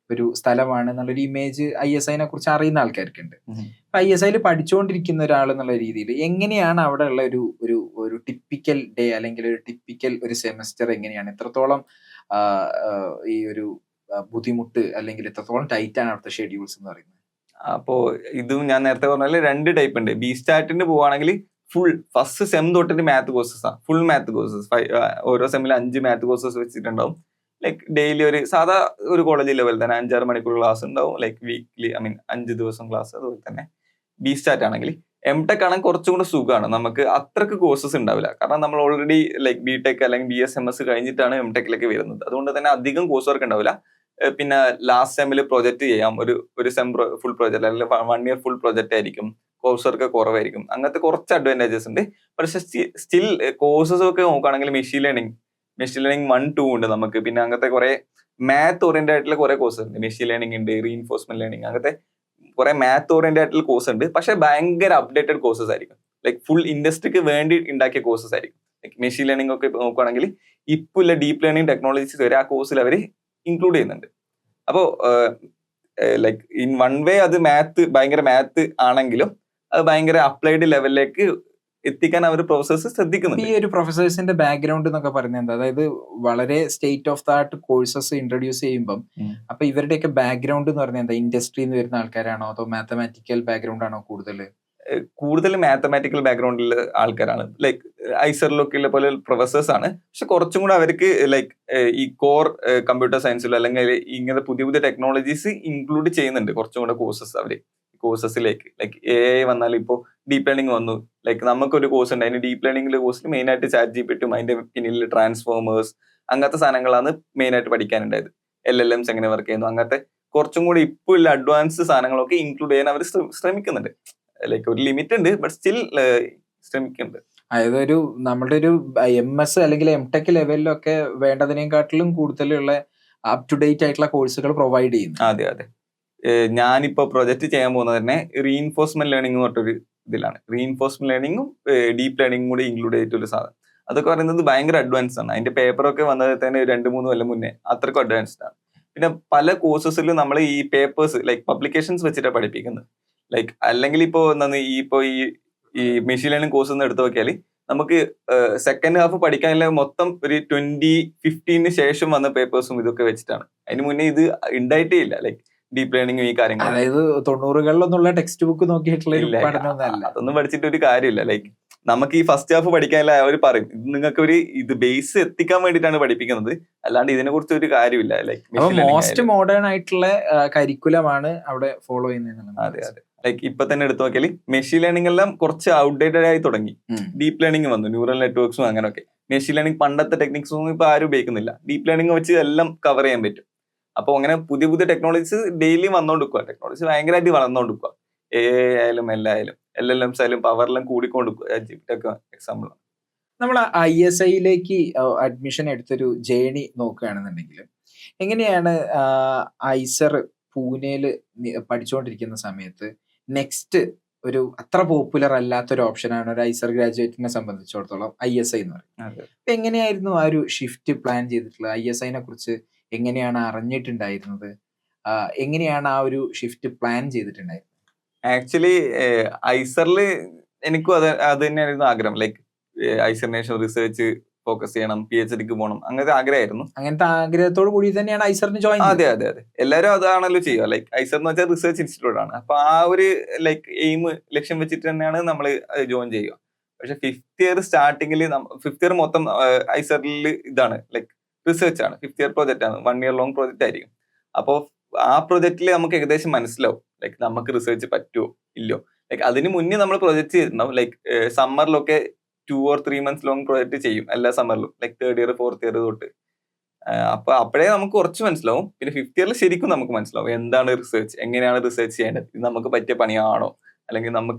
ഒരു സ്ഥലമാണ് എന്നുള്ളൊരു ഇമേജ് ISIനെ കുറിച്ച് അറിയുന്ന ആൾക്കാർക്കുണ്ട്. അപ്പൊ ISIൽ പഠിച്ചുകൊണ്ടിരിക്കുന്ന ഒരാൾ എന്നുള്ള രീതിയിൽ എങ്ങനെയാണ് അവിടെ ഉള്ള ഒരു ടിപ്പിക്കൽ ഡേ അല്ലെങ്കിൽ ഒരു ടിപ്പിക്കൽ ഒരു സെമസ്റ്റർ എങ്ങനെയാണ്? എത്രത്തോളം ഈ ഒരു ബുദ്ധിമുട്ട് അല്ലെങ്കിൽ എത്രത്തോളം ടൈറ്റ് ആണ് അവിടുത്തെ ഷെഡ്യൂൾസ് എന്ന് പറയുന്നത്? അപ്പോ ഇതും ഞാൻ നേരത്തെ പറഞ്ഞാല് 2 ടൈപ്പ് ഉണ്ട്. ബി സ്റ്റാറ്റിന് പോവാണെങ്കിൽ ഫുൾ ഫസ്റ്റ് സെം തൊട്ടിട്ട് മാത്ത് കോഴ്സസ് ആണ്. Full math courses. ഓരോ സെമ്മിൽ 5 മാത്ത് കോഴ്സസ് വെച്ചിട്ടുണ്ടാവും. ലൈക്ക് ഡെയിലി ഒരു സാധാ ഒരു കോളേജ് ലെവൽ തന്നെ 5-6 മണിക്കൂർ ക്ലാസ് ഉണ്ടാവും. ലൈക്ക് വീക്ക്ലി 5 ദിവസം ക്ലാസ്. അതുപോലെ തന്നെ ബി സ്റ്റാറ്റ് ആണെങ്കിൽ. എംടെക് ആണെങ്കിൽ കുറച്ചും കൂടെ സുഖമാണ്. നമുക്ക് അത്രക്ക് കോഴ്സസ് ഉണ്ടാവില്ല. കാരണം നമ്മൾ ഓൾറെഡി ലൈക്ക് ബിടെക് അല്ലെങ്കിൽ BSMS കഴിഞ്ഞിട്ടാണ് എംടെക്കിലേക്ക് വരുന്നത്. അതുകൊണ്ട് തന്നെ അധികം കോഴ്സ് വർക്ക് ഉണ്ടാവില്ല. പിന്നെ ലാസ്റ്റ് സെമ്മിൽ പ്രൊജക്ട് ചെയ്യാം. ഒരു സെം ഫുൾ പ്രൊജക്ട് അല്ലെങ്കിൽ 1 ഇയർ ഫുൾ പ്രൊജക്ട് ആയിരിക്കും. കോഴ്സ് വർക്ക് കുറവായിരിക്കും. അങ്ങനത്തെ കുറച്ച് അഡ്വാൻറ്റേജസ് ഉണ്ട്. പക്ഷെ സ്റ്റിൽ കോഴ്സസ് ഒക്കെ നോക്കുകയാണെങ്കിൽ മെഷീൻ ലേണിംഗ് 1-2 ഉണ്ട് നമുക്ക്. പിന്നെ അങ്ങനത്തെ കുറെ മാത്ത് ഓറിയന്റഡ് ആയിട്ടുള്ള കുറെ കോഴ്സ് ഉണ്ട്. മെഷീൻ ലേണിംഗ് ഉണ്ട്, റീഇൻഫോഴ്സ്മെന്റ് ലേണിംഗ്, അങ്ങനത്തെ കുറെ മാത്ത് ഓറിയന്റഡ് ആയിട്ടുള്ള കോഴ്സ് ഉണ്ട്. പക്ഷെ ഭയങ്കര അപ്ഡേറ്റഡ് കോഴ്സസ് ആയിരിക്കും. ലൈക്ക് ഫുൾ ഇൻഡസ്ട്രിക്ക് വേണ്ടി ഉണ്ടാക്കിയ കോഴ്സസ് ആയിരിക്കും. ലൈക്ക് മെഷീൻ ലേണിംഗ് ഒക്കെ നോക്കുകയാണെങ്കിൽ ഇപ്പോൾ ഉള്ള ഡീപ്പ് ലേണിംഗ് ടെക്നോളജീസ് വരെ ആ കോഴ്സിൽ അവർ ഇൻക്ലൂഡ് ചെയ്യുന്നുണ്ട്. അപ്പോ ലൈക്ക് ഇൻ വൺ വേ അത് ഭയങ്കര മാത്ത് ആണെങ്കിലും അത് ഭയങ്കര അപ്ലൈഡ് ലെവലിലേക്ക് എത്തിക്കാൻ അവർ പ്രൊഫസേഴ്സ് ശ്രദ്ധിക്കുന്നുണ്ട്. ഈ ഒരു പ്രൊഫസേഴ്സിന്റെ ബാക്ക്ഗ്രൗണ്ട് എന്നൊക്കെ പറയുന്നത് എന്താ? അതായത് വളരെ state of the art courses introduce ചെയ്യുമ്പം അപ്പൊ ഇവരുടെയൊക്കെ ബാക്ക്ഗ്രൗണ്ട് എന്ന് പറഞ്ഞാൽ എന്താ? ഇൻഡസ്ട്രിയിൽ നിന്ന് വരുന്ന ആൾക്കാരാണോ അതോ മാത്തമാറ്റിക്കൽ ബാക്ക്ഗ്രൗണ്ട് ആണോ കൂടുതൽ മാത്തമാറ്റിക്കൽ ബാക്ക്ഗ്രൗണ്ടിൽ ആൾക്കാരാണ്. ലൈക്ക് ഐസറിലൊക്കെ ഉള്ള പോലെ പ്രൊഫസേഴ്സ് ആണ്. പക്ഷെ കുറച്ചും കൂടെ അവർക്ക് ലൈക്ക് ഈ കോർ കമ്പ്യൂട്ടർ സയൻസിലോ അല്ലെങ്കിൽ ഇങ്ങനത്തെ പുതിയ ടെക്നോളജീസ് ഇൻക്ലൂഡ് ചെയ്യുന്നുണ്ട് കുറച്ചും കൂടെ കോഴ്സസിലേക്ക്. ലൈക്ക് AI വന്നാൽ ഇപ്പോൾ ഡീപ്പ് ലേണിംഗ് വന്നു. ലൈക്ക് നമുക്കൊരു കോഴ്സ് ഉണ്ട്, അതിന് ഡീപ്പ് ലേണിംഗിലെ കോഴ്സിൽ മെയിൻ ആയിട്ട് ChatGPT അതിന്റെ പിന്നിൽ ട്രാൻസ്ഫോമേഴ്സ് അങ്ങനത്തെ സാധനങ്ങളാണ് മെയിൻ ആയിട്ട് പഠിക്കാനുണ്ടായത്. LLMs എങ്ങനെ വർക്ക് ചെയ്യുന്നു, അങ്ങനത്തെ കുറച്ചും കൂടി ഇപ്പോൾ ഉള്ള അഡ്വാൻസ് സാധനങ്ങളൊക്കെ ഇൻക്ലൂഡ് ചെയ്യാൻ അവർ ശ്രമിക്കുന്നുണ്ട്. ലൈക്ക് ഒരു ലിമിറ്റ് ഉണ്ട്, ബട്ട് സ്റ്റിൽ ശ്രമിക്കുന്നുണ്ട്. അതായത് നമ്മുടെ ഒരു MS അല്ലെങ്കിൽ MTech ലെവലിലൊക്കെ വേണ്ടതിനെക്കാട്ടിലും കൂടുതലുള്ള അപ് ടു ഡേറ്റ് ആയിട്ടുള്ള കോഴ്സുകൾ പ്രൊവൈഡ് ചെയ്യുന്നു. അതെ. ഞാനിപ്പോ പ്രൊജക്ട് ചെയ്യാൻ പോകുന്നത് തന്നെ റീഇൻഫോഴ്സ്മെന്റ് ലേണിംഗ് എന്ന് പറഞ്ഞൊരു ഇതിലാണ്. റീഇൻഫോഴ്സ്മെന്റ് ലേണിംഗും ഡീപ്പ് ലേണിംഗും കൂടി ഇൻക്ലൂഡ് ചെയ്തിട്ടൊരു സാധനം. അതൊക്കെ പറയുന്നത് ഭയങ്കര അഡ്വാൻസ് ആണ്. അതിന്റെ പേപ്പറൊക്കെ വന്നത് തന്നെ 2-3 കൊല്ലം മുന്നേ. അത്രക്കും അഡ്വാൻസ്ഡ് ആണ്. പിന്നെ പല കോഴ്സസിലും നമ്മൾ ഈ പേപ്പേഴ്സ് ലൈക്ക് പബ്ലിക്കേഷൻസ് വെച്ചിട്ടാണ് പഠിപ്പിക്കുന്നത്. ലൈക്ക് അല്ലെങ്കിൽ ഇപ്പോ ഈ മെഷീൻ ലേണിംഗ് കോഴ്സ് ഒന്ന് എടുത്തു നോക്കിയാൽ നമുക്ക് സെക്കൻഡ് ഹാഫ് പഠിക്കാനുള്ള മൊത്തം ഒരു 2015 ശേഷം വന്ന പേപ്പേഴ്സും ഇതൊക്കെ വെച്ചിട്ടാണ്. അതിന് മുന്നേ ഇത് ഉണ്ടായിട്ടേ ഇല്ല. ലൈക്ക് ഡീപ്പ് ലേണിംഗും ഈ കാര്യങ്ങൾ. അതായത് 90കളിലൊന്നുള്ള ടെക്സ്റ്റ് ബുക്ക് നോക്കിയിട്ടുള്ള പഠനമൊന്നല്ല. അതൊന്നും പഠിച്ചിട്ട് ഒരു കാര്യമില്ല. ലൈക്ക് നമുക്ക് ഈ ഫസ്റ്റ് ഹാഫ് പഠിക്കാനുള്ള അവർ പറയും ഇത് നിങ്ങൾക്ക് ഇത് ബേസ് എത്തിക്കാൻ വേണ്ടിയിട്ടാണ് പഠിപ്പിക്കുന്നത്, അല്ലാണ്ട് ഇതിനെ കുറിച്ച് ഒരു കാര്യമില്ല. ലൈക്ക് മോസ്റ്റ് മോഡേൺ ആയിട്ടുള്ള കരിക്കുലമാണ് അവിടെ ഫോളോ ചെയ്യുന്നത്. അതെ. ലൈക്ക് ഇപ്പൊ തന്നെ എടുത്തു നോക്കിയാൽ മെഷീൻ ലേണിംഗ് എല്ലാം കുറച്ച് ഔട്ട്ഡേറ്റഡ് ആയി തുടങ്ങി. ഡീപ്പ് ലേണിംഗ് വന്നു, ന്യൂറൽ നെറ്റ്വർക്സും അങ്ങനെയൊക്കെ. മെഷീൻ ലേണിംഗ് പണ്ടത്തെ ടെക്നിക്സും ഇപ്പൊ ആരും ഉപയോഗിക്കുന്നില്ല. ഡീപ്പ് ലേണിംഗ് വെച്ച് എല്ലാം കവർ ചെയ്യാൻ പറ്റും. അപ്പോൾ അങ്ങനെ പുതിയ പുതിയ ടെക്നോളജീസ് ഡെയിലി വന്നുകൊണ്ടിരിക്കുക. ടെക്നോളജി ഭയങ്കരമായിട്ട് വളർന്നുകൊണ്ടിരിക്കുക. AI ആയാലും എല്ലായാലും LLMs ആയാലും പവറെല്ലാം കൂടിക്കൊണ്ടിരിക്കുക. GPT ഒക്കെ എക്സാമ്പിൾ. നമ്മൾ ISIയിലേക്ക് അഡ്മിഷൻ എടുത്തൊരു ജേണി നോക്കുകയാണെന്നുണ്ടെങ്കിൽ എങ്ങനെയാണ് ഐസർ പൂനെയിൽ പഠിച്ചുകൊണ്ടിരിക്കുന്ന സമയത്ത് നെക്സ്റ്റ് ഒരു അത്ര പോപ്പുലർ അല്ലാത്തൊരു ഓപ്ഷനാണ് ഒരു ഐസർ ഗ്രാജുവേറ്റിനെ സംബന്ധിച്ചിടത്തോളം ISI എന്ന് പറയുന്നത്. അപ്പൊ എങ്ങനെയായിരുന്നു ആ ഒരു ഷിഫ്റ്റ് പ്ലാൻ ചെയ്തിട്ടുള്ളത്? ISIനെ കുറിച്ച് എങ്ങനെയാണ് അറിഞ്ഞിട്ടുണ്ടായിരുന്നത്? എങ്ങനെയാണ് ആ ഒരു ഷിഫ്റ്റ് പ്ലാൻ ചെയ്തിട്ടുണ്ടായിരുന്നത്? ആക്ച്വലി ഐസറിൽ എനിക്കും അത് തന്നെയായിരുന്നു ആഗ്രഹം. ലൈക്ക് ഐസറിന് ശേഷം റിസർച്ച് ഫോക്കസ് ചെയ്യണം, PhDക്ക് പോകണം, അങ്ങനത്തെ ആഗ്രഹമായിരുന്നു. അങ്ങനത്തെ ആഗ്രഹത്തോട് കൂടി തന്നെയാണ് ഐസറിന് ജോയിൻ അതെ അതെ അതെ, എല്ലാവരും അതാണല്ലോ ചെയ്യുക. ലൈക്ക് ഐസർ എന്ന് വെച്ചാൽ റിസർച്ച് ഇൻസ്റ്റിറ്റ്യൂട്ട് ആണ്. അപ്പൊ ആ ഒരു ലൈക്ക് എയിം ലക്ഷ്യം വെച്ചിട്ട് തന്നെയാണ് നമ്മൾ ജോയിൻ ചെയ്യുക. പക്ഷെ 5th ഇയർ സ്റ്റാർട്ടിങ്ങിൽ 5th ഇയർ മൊത്തം ഐസറിൽ ഇതാണ് ലൈക്ക് റിസർച്ച് ആണ്. 5th ഇയർ പ്രോജക്റ്റ് ആണ്, 1 year ലോങ് പ്രോജക്റ്റ് ആയിരിക്കും. അപ്പോൾ ആ പ്രോജക്റ്റിൽ നമുക്ക് ഏകദേശം മനസ്സിലാവും ലൈക്ക് നമുക്ക് റിസർച്ച് പറ്റുമോ ഇല്ലയോ. ലൈക്ക് അതിന് മുന്നേ നമ്മൾ പ്രൊജക്ട് ചെയ്തിട്ടുണ്ടാവും. ലൈക്ക് സമ്മറിലൊക്കെ 2 or 3 months ലോങ് പ്രോജക്റ്റ് ചെയ്യും എല്ലാ സമ്മറിലും, like 3rd year 4th year തൊട്ട്. അപ്പൊ അപ്പോഴേ നമുക്ക് കുറച്ച് മനസ്സിലാവും. പിന്നെ 5th ഇയറിൽ ശരിക്കും നമുക്ക് മനസ്സിലാവും എന്താണ് റിസർച്ച്, എങ്ങനെയാണ് റിസർച്ച് ചെയ്യേണ്ടത്, ഇത് നമുക്ക് പറ്റിയ പണിയാണോ, അല്ലെങ്കിൽ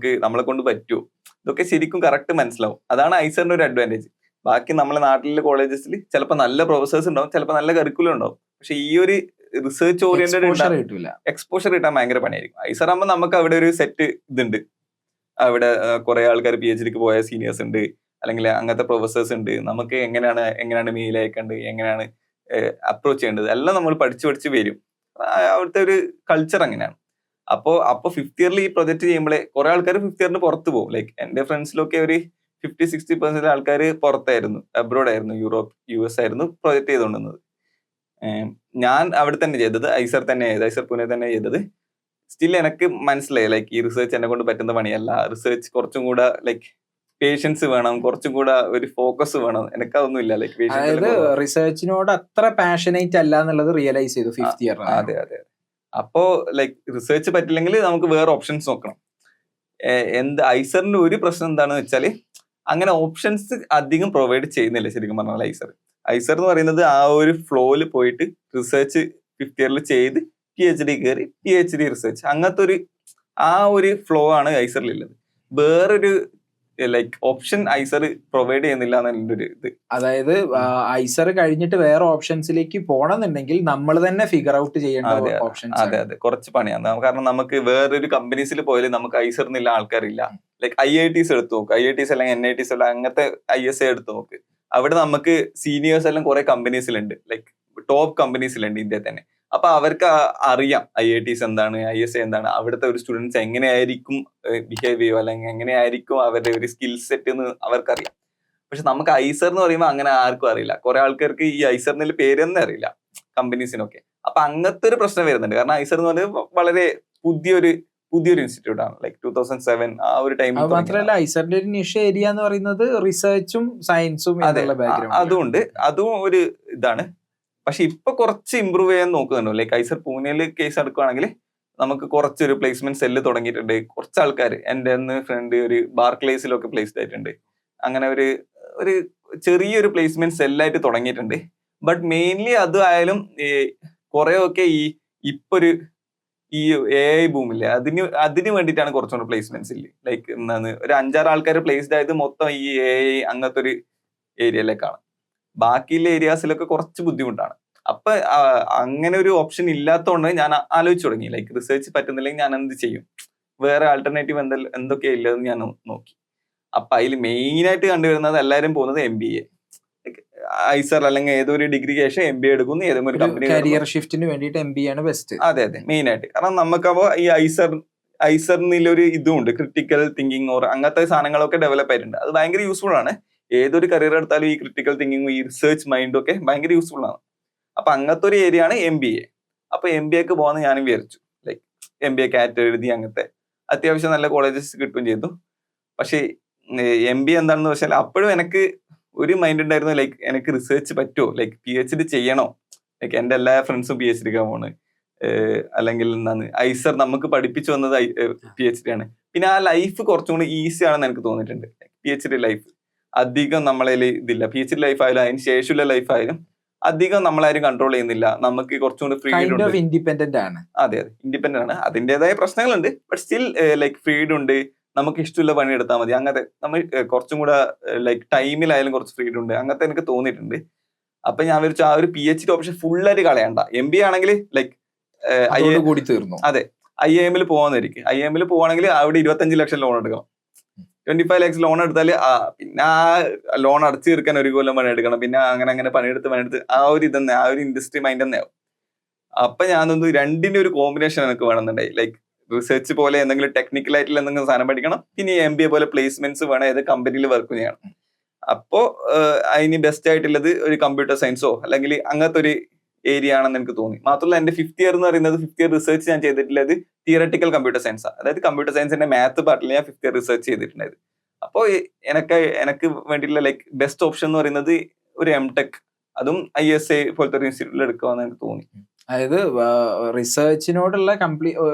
നമ്മളെ കൊണ്ട് പറ്റുമോ, ഇതൊക്കെ ശരിക്കും കറക്റ്റ് മനസ്സിലാവും. അതാണ് ഐസറിന്റെ ഒരു അഡ്വാൻറ്റേജ്. ബാക്കി നമ്മളെ നാട്ടിലെ കോളേജസിൽ ചിലപ്പോൾ നല്ല പ്രൊഫസേഴ്സ് ഉണ്ടാവും, ചിലപ്പോൾ നല്ല കരിക്കുലം ഉണ്ടാവും. പക്ഷെ ഈ ഒരു റിസർച്ച് ഓറിയന്റഡ് എക്സ്പോഷർ കിട്ടാൻ ഭയങ്കര പണിയായിരിക്കും. ഐസർ ആകുമ്പോൾ നമുക്ക് അവിടെ ഒരു സെറ്റ് ഇതുണ്ട്. അവിടെ കുറെ ആൾക്കാർ PhDക്ക് പോയ സീനിയേഴ്സ് ഉണ്ട്, അല്ലെങ്കിൽ അങ്ങനത്തെ പ്രൊഫസേഴ്സ് ഉണ്ട്. നമുക്ക് എങ്ങനെയാണ് മെയിൽ അയക്കേണ്ടത്, എങ്ങനെയാണ് അപ്രോച്ച് ചെയ്യേണ്ടത്, എല്ലാം നമ്മൾ പഠിച്ച് വരും. അവിടുത്തെ ഒരു കൾച്ചർ അങ്ങനെയാണ്. അപ്പോൾ 5th ഇയറിൽ ഈ പ്രൊജക്ട് ചെയ്യുമ്പോഴേ കുറെ ആൾക്കാർ 5th ഇയറിന് പുറത്ത് പോകും. ലൈക്ക് എന്റെ ഫ്രണ്ട്സിലൊക്കെ ഒരു 50-60% ആൾക്കാർ പുറത്തായിരുന്നു, അബ്രോഡ് ആയിരുന്നു, യൂറോപ്പ്, US ആയിരുന്നു പ്രൊജക്ട് ചെയ്തുകൊണ്ടിരുന്നത്. ഞാൻ അവിടെ തന്നെ ചെയ്തത്, ഐസർ പൂനെ തന്നെ ചെയ്തത്. സ്റ്റിൽ എനിക്ക് മനസ്സിലായി ലൈക്ക് ഈ റിസർച്ച് എന്നെ കൊണ്ട് പറ്റുന്ന പണിയല്ല. റിസർച്ച് കുറച്ചും കൂടെ ലൈക്ക് പേഷ്യൻസ് വേണം, കുറച്ചും കൂടെ ഒരു ഫോക്കസ് വേണം. എനിക്ക് അതൊന്നും ഇല്ല. ലൈക്ക് റിസർച്ചിനോട് അത്ര പാഷനേറ്റ് അല്ല എന്നുള്ളത് റിയലൈസ് ചെയ്തു 5th ഇയർ. അതെ അതെ. അപ്പോ ലൈക്ക് റിസർച്ച് പറ്റില്ലെങ്കിൽ നമുക്ക് വേറെ ഓപ്ഷൻസ് നോക്കണം. ഐസറിന്റെ ഒരു പ്രശ്നം എന്താണെന്ന് വെച്ചാല് അങ്ങനെ ഓപ്ഷൻസ് അധികം പ്രൊവൈഡ് ചെയ്യുന്നില്ല ശരിക്കും പറഞ്ഞാൽ. ഐസർ എന്ന് പറയുന്നത് ആ ഒരു ഫ്ലോയിൽ പോയിട്ട് റിസർച്ച് 5th ഇയറിൽ ചെയ്ത് PhD കയറി PhD റിസർച്ച്, അങ്ങനത്തെ ഒരു ഫ്ലോ ആണ് ഐസറിലുള്ളത്. വേറൊരു ലൈക്ക് ഓപ്ഷൻ ഐസർ പ്രൊവൈഡ് ചെയ്യുന്നില്ല എന്നുള്ളൊരു ഒരു ഇത്. അതായത് ഐസർ കഴിഞ്ഞിട്ട് വേറെ ഓപ്ഷൻസിലേക്ക് പോകണമെന്നുണ്ടെങ്കിൽ നമ്മൾ തന്നെ ഫിഗർ ഔട്ട് ചെയ്യേണ്ട ഓപ്ഷൻസ്. അതെ, കുറച്ച് പണിയാണ്. കാരണം നമുക്ക് വേറൊരു കമ്പനീസിൽ പോയാലും നമുക്ക് ഐസറിനുള്ള ആൾക്കാരില്ല. ലൈക്ക് IITs എടുത്തു നോക്ക്, IITs അല്ലെങ്കിൽ NITs അല്ലെങ്കിൽ അങ്ങനത്തെ ISA എടുത്തു നോക്ക്. അവിടെ നമുക്ക് സീനിയേഴ്സ് എല്ലാം കുറെ കമ്പനീസിലുണ്ട്, ലൈക്ക് ടോപ്പ് കമ്പനീസിലുണ്ട് ഇന്ത്യയിൽ തന്നെ. അപ്പൊ അവർക്ക് അറിയാം IITs എന്താണ്, ISA എന്താണ്, അവിടുത്തെ ഒരു സ്റ്റുഡൻസ് എങ്ങനെയായിരിക്കും ബിഹേവ് ചെയ്യുക, അല്ലെങ്കിൽ എങ്ങനെയായിരിക്കും അവരുടെ ഒരു സ്കിൽ സെറ്റ് എന്ന് അവർക്കറിയാം. പക്ഷെ നമുക്ക് ഐസർ എന്ന് പറയുമ്പോൾ അങ്ങനെ ആർക്കും അറിയില്ല. കുറെ ആൾക്കാർക്ക് ഈ ഐസറിന്റെ പേര് തന്നെ അറിയില്ല കമ്പനീസിനൊക്കെ. അപ്പൊ അങ്ങനത്തെ ഒരു പ്രശ്നം വരുന്നുണ്ട്. കാരണം ഐസർ എന്ന് പറയുന്നത് വളരെ പുതിയൊരു ഇൻസ്റ്റിറ്റ്യൂട്ട് ആണ്. ലൈക്ക് 2007 ആ ഒരു ടൈമിൽ. മാത്രമല്ല ഐസറിന്റെ ഒരു നിഷ ഏരിയ എന്ന് പറയുന്നത് റിസർച്ചും സയൻസും. അതും ഒരു ഇതാണ്. പക്ഷെ ഇപ്പൊ കുറച്ച് ഇമ്പ്രൂവ് ചെയ്യാൻ നോക്കുന്നുണ്ടോ. ലൈക്ക് ഐസർ പൂനെയിൽ കേസ് എടുക്കുകയാണെങ്കിൽ നമുക്ക് കുറച്ചൊരു പ്ലേസ്മെന്റ് സെല്ല് തുടങ്ങിയിട്ടുണ്ട്. കുറച്ച് ആൾക്കാർ, എൻ്റെ ഫ്രണ്ട് ഒരു ബാർക്ലേസിലൊക്കെ പ്ലേസ്ഡ് ആയിട്ടുണ്ട്. അങ്ങനെ ഒരു ചെറിയൊരു പ്ലേസ്മെന്റ് സെല്ലായിട്ട് തുടങ്ങിയിട്ടുണ്ട്. ബട്ട് മെയിൻലി അത് ആയാലും കുറെയൊക്കെ ഇപ്പൊ ഈ AI ബൂമില്ലേ, അതിന് വേണ്ടിയിട്ടാണ് കുറച്ചുകൂടെ പ്ലേസ്മെന്റ്സ് ഇല്ലേ. ലൈക്ക് ഒരു 5-6 ആൾക്കാർ പ്ലേസ്ഡ് ആയത് മൊത്തം ഈ AI അങ്ങനത്തെ ഒരു ഏരിയയിലേക്കാണ്. ബാക്കിയുള്ള ഏരിയാസിലൊക്കെ കുറച്ച് ബുദ്ധിമുട്ടാണ്. അപ്പൊ അങ്ങനെ ഒരു ഓപ്ഷൻ ഇല്ലാത്തതുകൊണ്ട് ഞാൻ ആലോചിച്ചു തുടങ്ങി, ലൈക്ക് റിസർച്ച് പറ്റുന്നില്ലെങ്കിൽ ഞാൻ എന്ത് ചെയ്യും, വേറെ ആൾട്ടർനേറ്റീവ് എന്തൊക്കെയാ ഇല്ലതെന്ന് ഞാൻ നോക്കി. അപ്പൊ അതിൽ മെയിൻ ആയിട്ട് കണ്ടുവരുന്നത് എല്ലാവരും പോകുന്നത് MBA. ഐസർ അല്ലെങ്കിൽ ഏതൊരു ഡിഗ്രിക്ക് ശേഷം MBA എടുക്കുന്നു, ഏതെങ്കിലും ഒരു കമ്പനി കരിയർ ഷിഫ്റ്റിന് വേണ്ടിയിട്ട് MBA ആണ് ബെസ്റ്റ്. അതെ മെയിൻ ആയിട്ട്. കാരണം നമുക്കപ്പോ ഈ ഐസറിനൊരു ഇതുണ്ട്, ക്രിട്ടിക്കൽ തിങ്കിങ് ഓർ അങ്ങനത്തെ സാധനങ്ങളൊക്കെ ഡെവലപ്പ് ആയിട്ടുണ്ട്. അത് ഭയങ്കര യൂസ്ഫുൾ ആണ്. ഏതൊരു കരിയർ എടുത്താലും ഈ ക്രിട്ടിക്കൽ തിങ്കിങ്ങും ഈ റിസർച്ച് മൈൻഡും ഒക്കെ ഭയങ്കര യൂസ്ഫുൾ ആണ്. അപ്പൊ അങ്ങനത്തെ ഒരു ഏരിയ ആണ് MBA. അപ്പൊ MBAക്ക് പോകുന്ന ഞാനും വിചാരിച്ചു. ലൈക്ക് MBA കാറ്റ് എഴുതി അങ്ങനത്തെ അത്യാവശ്യം നല്ല കോളേജസ് കിട്ടുകയും ചെയ്തു. പക്ഷെ MBA എന്താണെന്ന് വെച്ചാൽ അപ്പോഴും എനിക്ക് ഒരു മൈൻഡ് ഉണ്ടായിരുന്നു, ലൈക്ക് എനിക്ക് റിസർച്ച് പറ്റുമോ, ലൈക്ക് PhD ചെയ്യണോ. ലൈക്ക് എൻ്റെ എല്ലാ ഫ്രണ്ട്സും PhDക്ക് പോണ്, അല്ലെങ്കിൽ എന്താണ് ഐസർ നമുക്ക് പഠിപ്പിച്ചു വന്നത് PhD ആണ്. പിന്നെ ആ ലൈഫ് കുറച്ചും കൂടി ഈസി ആണെന്ന് എനിക്ക് തോന്നിയിട്ടുണ്ട്. PhD ലൈഫ് അധികം നമ്മളതിൽ ഇതില്ല. PhD ലൈഫ് ആയാലും അതിന് ശേഷമുള്ള ലൈഫ് ആയാലും അധികം നമ്മളാരും കൺട്രോൾ ചെയ്യുന്നില്ല, നമുക്ക് കുറച്ചും കൂടി ഫ്രീഡം കൈൻഡ് ഉണ്ട്. ഓഫ് ഇൻഡിപെൻഡന്റ് ആണ്. അതെ, ഇൻഡിപെൻഡന്റ് ആണ്. അതിൻ്റെതായ പ്രശ്നങ്ങളുണ്ട്, ബട്ട് സ്റ്റിൽ ലൈക്ക് ഫ്രീഡം ഉണ്ട്, നമുക്ക് ഇഷ്ടമുള്ള പണി എടുത്താൽ മതി. അങ്ങനത്തെ നമ്മൾ കുറച്ചും കൂടെ ലൈക്ക് ടൈമിലായാലും കുറച്ച് ഫ്രീഡം ഉണ്ട്, അങ്ങനത്തെ എനിക്ക് തോന്നിയിട്ടുണ്ട്. അപ്പൊ ഞാൻ വിചാരിച്ചു ആ ഒരു PhD ഓപ്ഷൻ ഫുള്ളായിട്ട് കളയണ്ട. MBA ആണെങ്കിൽ ലൈക്ക് കൂടി തീർന്നു. അതെ, IIM പോവാന്നിരിക്കും. IIM പോവാണെങ്കിൽ അവിടെ 25 ലക്ഷം ലോൺ എടുക്കണം. 25 lakhs ലോൺ എടുത്താൽ പിന്നെ ആ ലോൺ അടച്ചു തീർക്കാൻ ഒരു കൊല്ലം പണി എടുക്കണം. പിന്നെ അങ്ങനെ പണിയെടുത്ത് ആ ഒരു ഇതന്നെ, ആ ഒരു ഇൻഡസ്ട്രി മൈൻഡ് തന്നെ ആവും. അപ്പൊ ഞാനൊന്ന് രണ്ടിന്റെ ഒരു കോമ്പിനേഷൻ എനിക്ക് വേണമെന്നുണ്ടായി. ലൈക്ക് റിസർച്ച് പോലെ എന്തെങ്കിലും ടെക്നിക്കൽ ആയിട്ടുള്ള എന്തെങ്കിലും സാധനം പഠിക്കണം, പിന്നെ MBA പോലെ പ്ലേസ്മെന്റ്സ് വേണം, ഏത് കമ്പനിയിൽ വർക്ക് ചെയ്യണം. അപ്പോ അതിന് ബെസ്റ്റ് ആയിട്ടുള്ളത് ഒരു കമ്പ്യൂട്ടർ സയൻസോ അല്ലെങ്കിൽ അങ്ങനത്തെ ഒരു ഏരിയ ആണെന്ന് എനിക്ക് തോന്നി. മാത്രമല്ല എന്റെ 5th ഇയർ എന്ന് പറയുന്നത് 5th ഇയർ റിസർച്ച് ഞാൻ ചെയ്തിട്ടുള്ളത് തിയറട്ടിക്കൽ കമ്പ്യൂട്ടർ സയൻസ് ആണ്. അതായത് കമ്പ്യൂട്ടർ സയൻസിന്റെ മാത്ത് പാർട്ടിൽ ഞാൻ 5th ഇയർ റിസർച്ച് ചെയ്തിട്ടുണ്ടായത്. അപ്പോൾ എനിക്ക് വേണ്ടിയിട്ടുള്ള ലൈക്ക് ബെസ്റ്റ് ഓപ്ഷൻ എന്ന് പറയുന്നത് ഒരു MTech, അതും ISI പോലത്തെ ഒരു ഇൻസ്റ്റിറ്റ്യൂട്ടിൽ എടുക്കുമെന്ന് എനിക്ക് തോന്നി. അതായത് റിസർച്ചിനോടുള്ള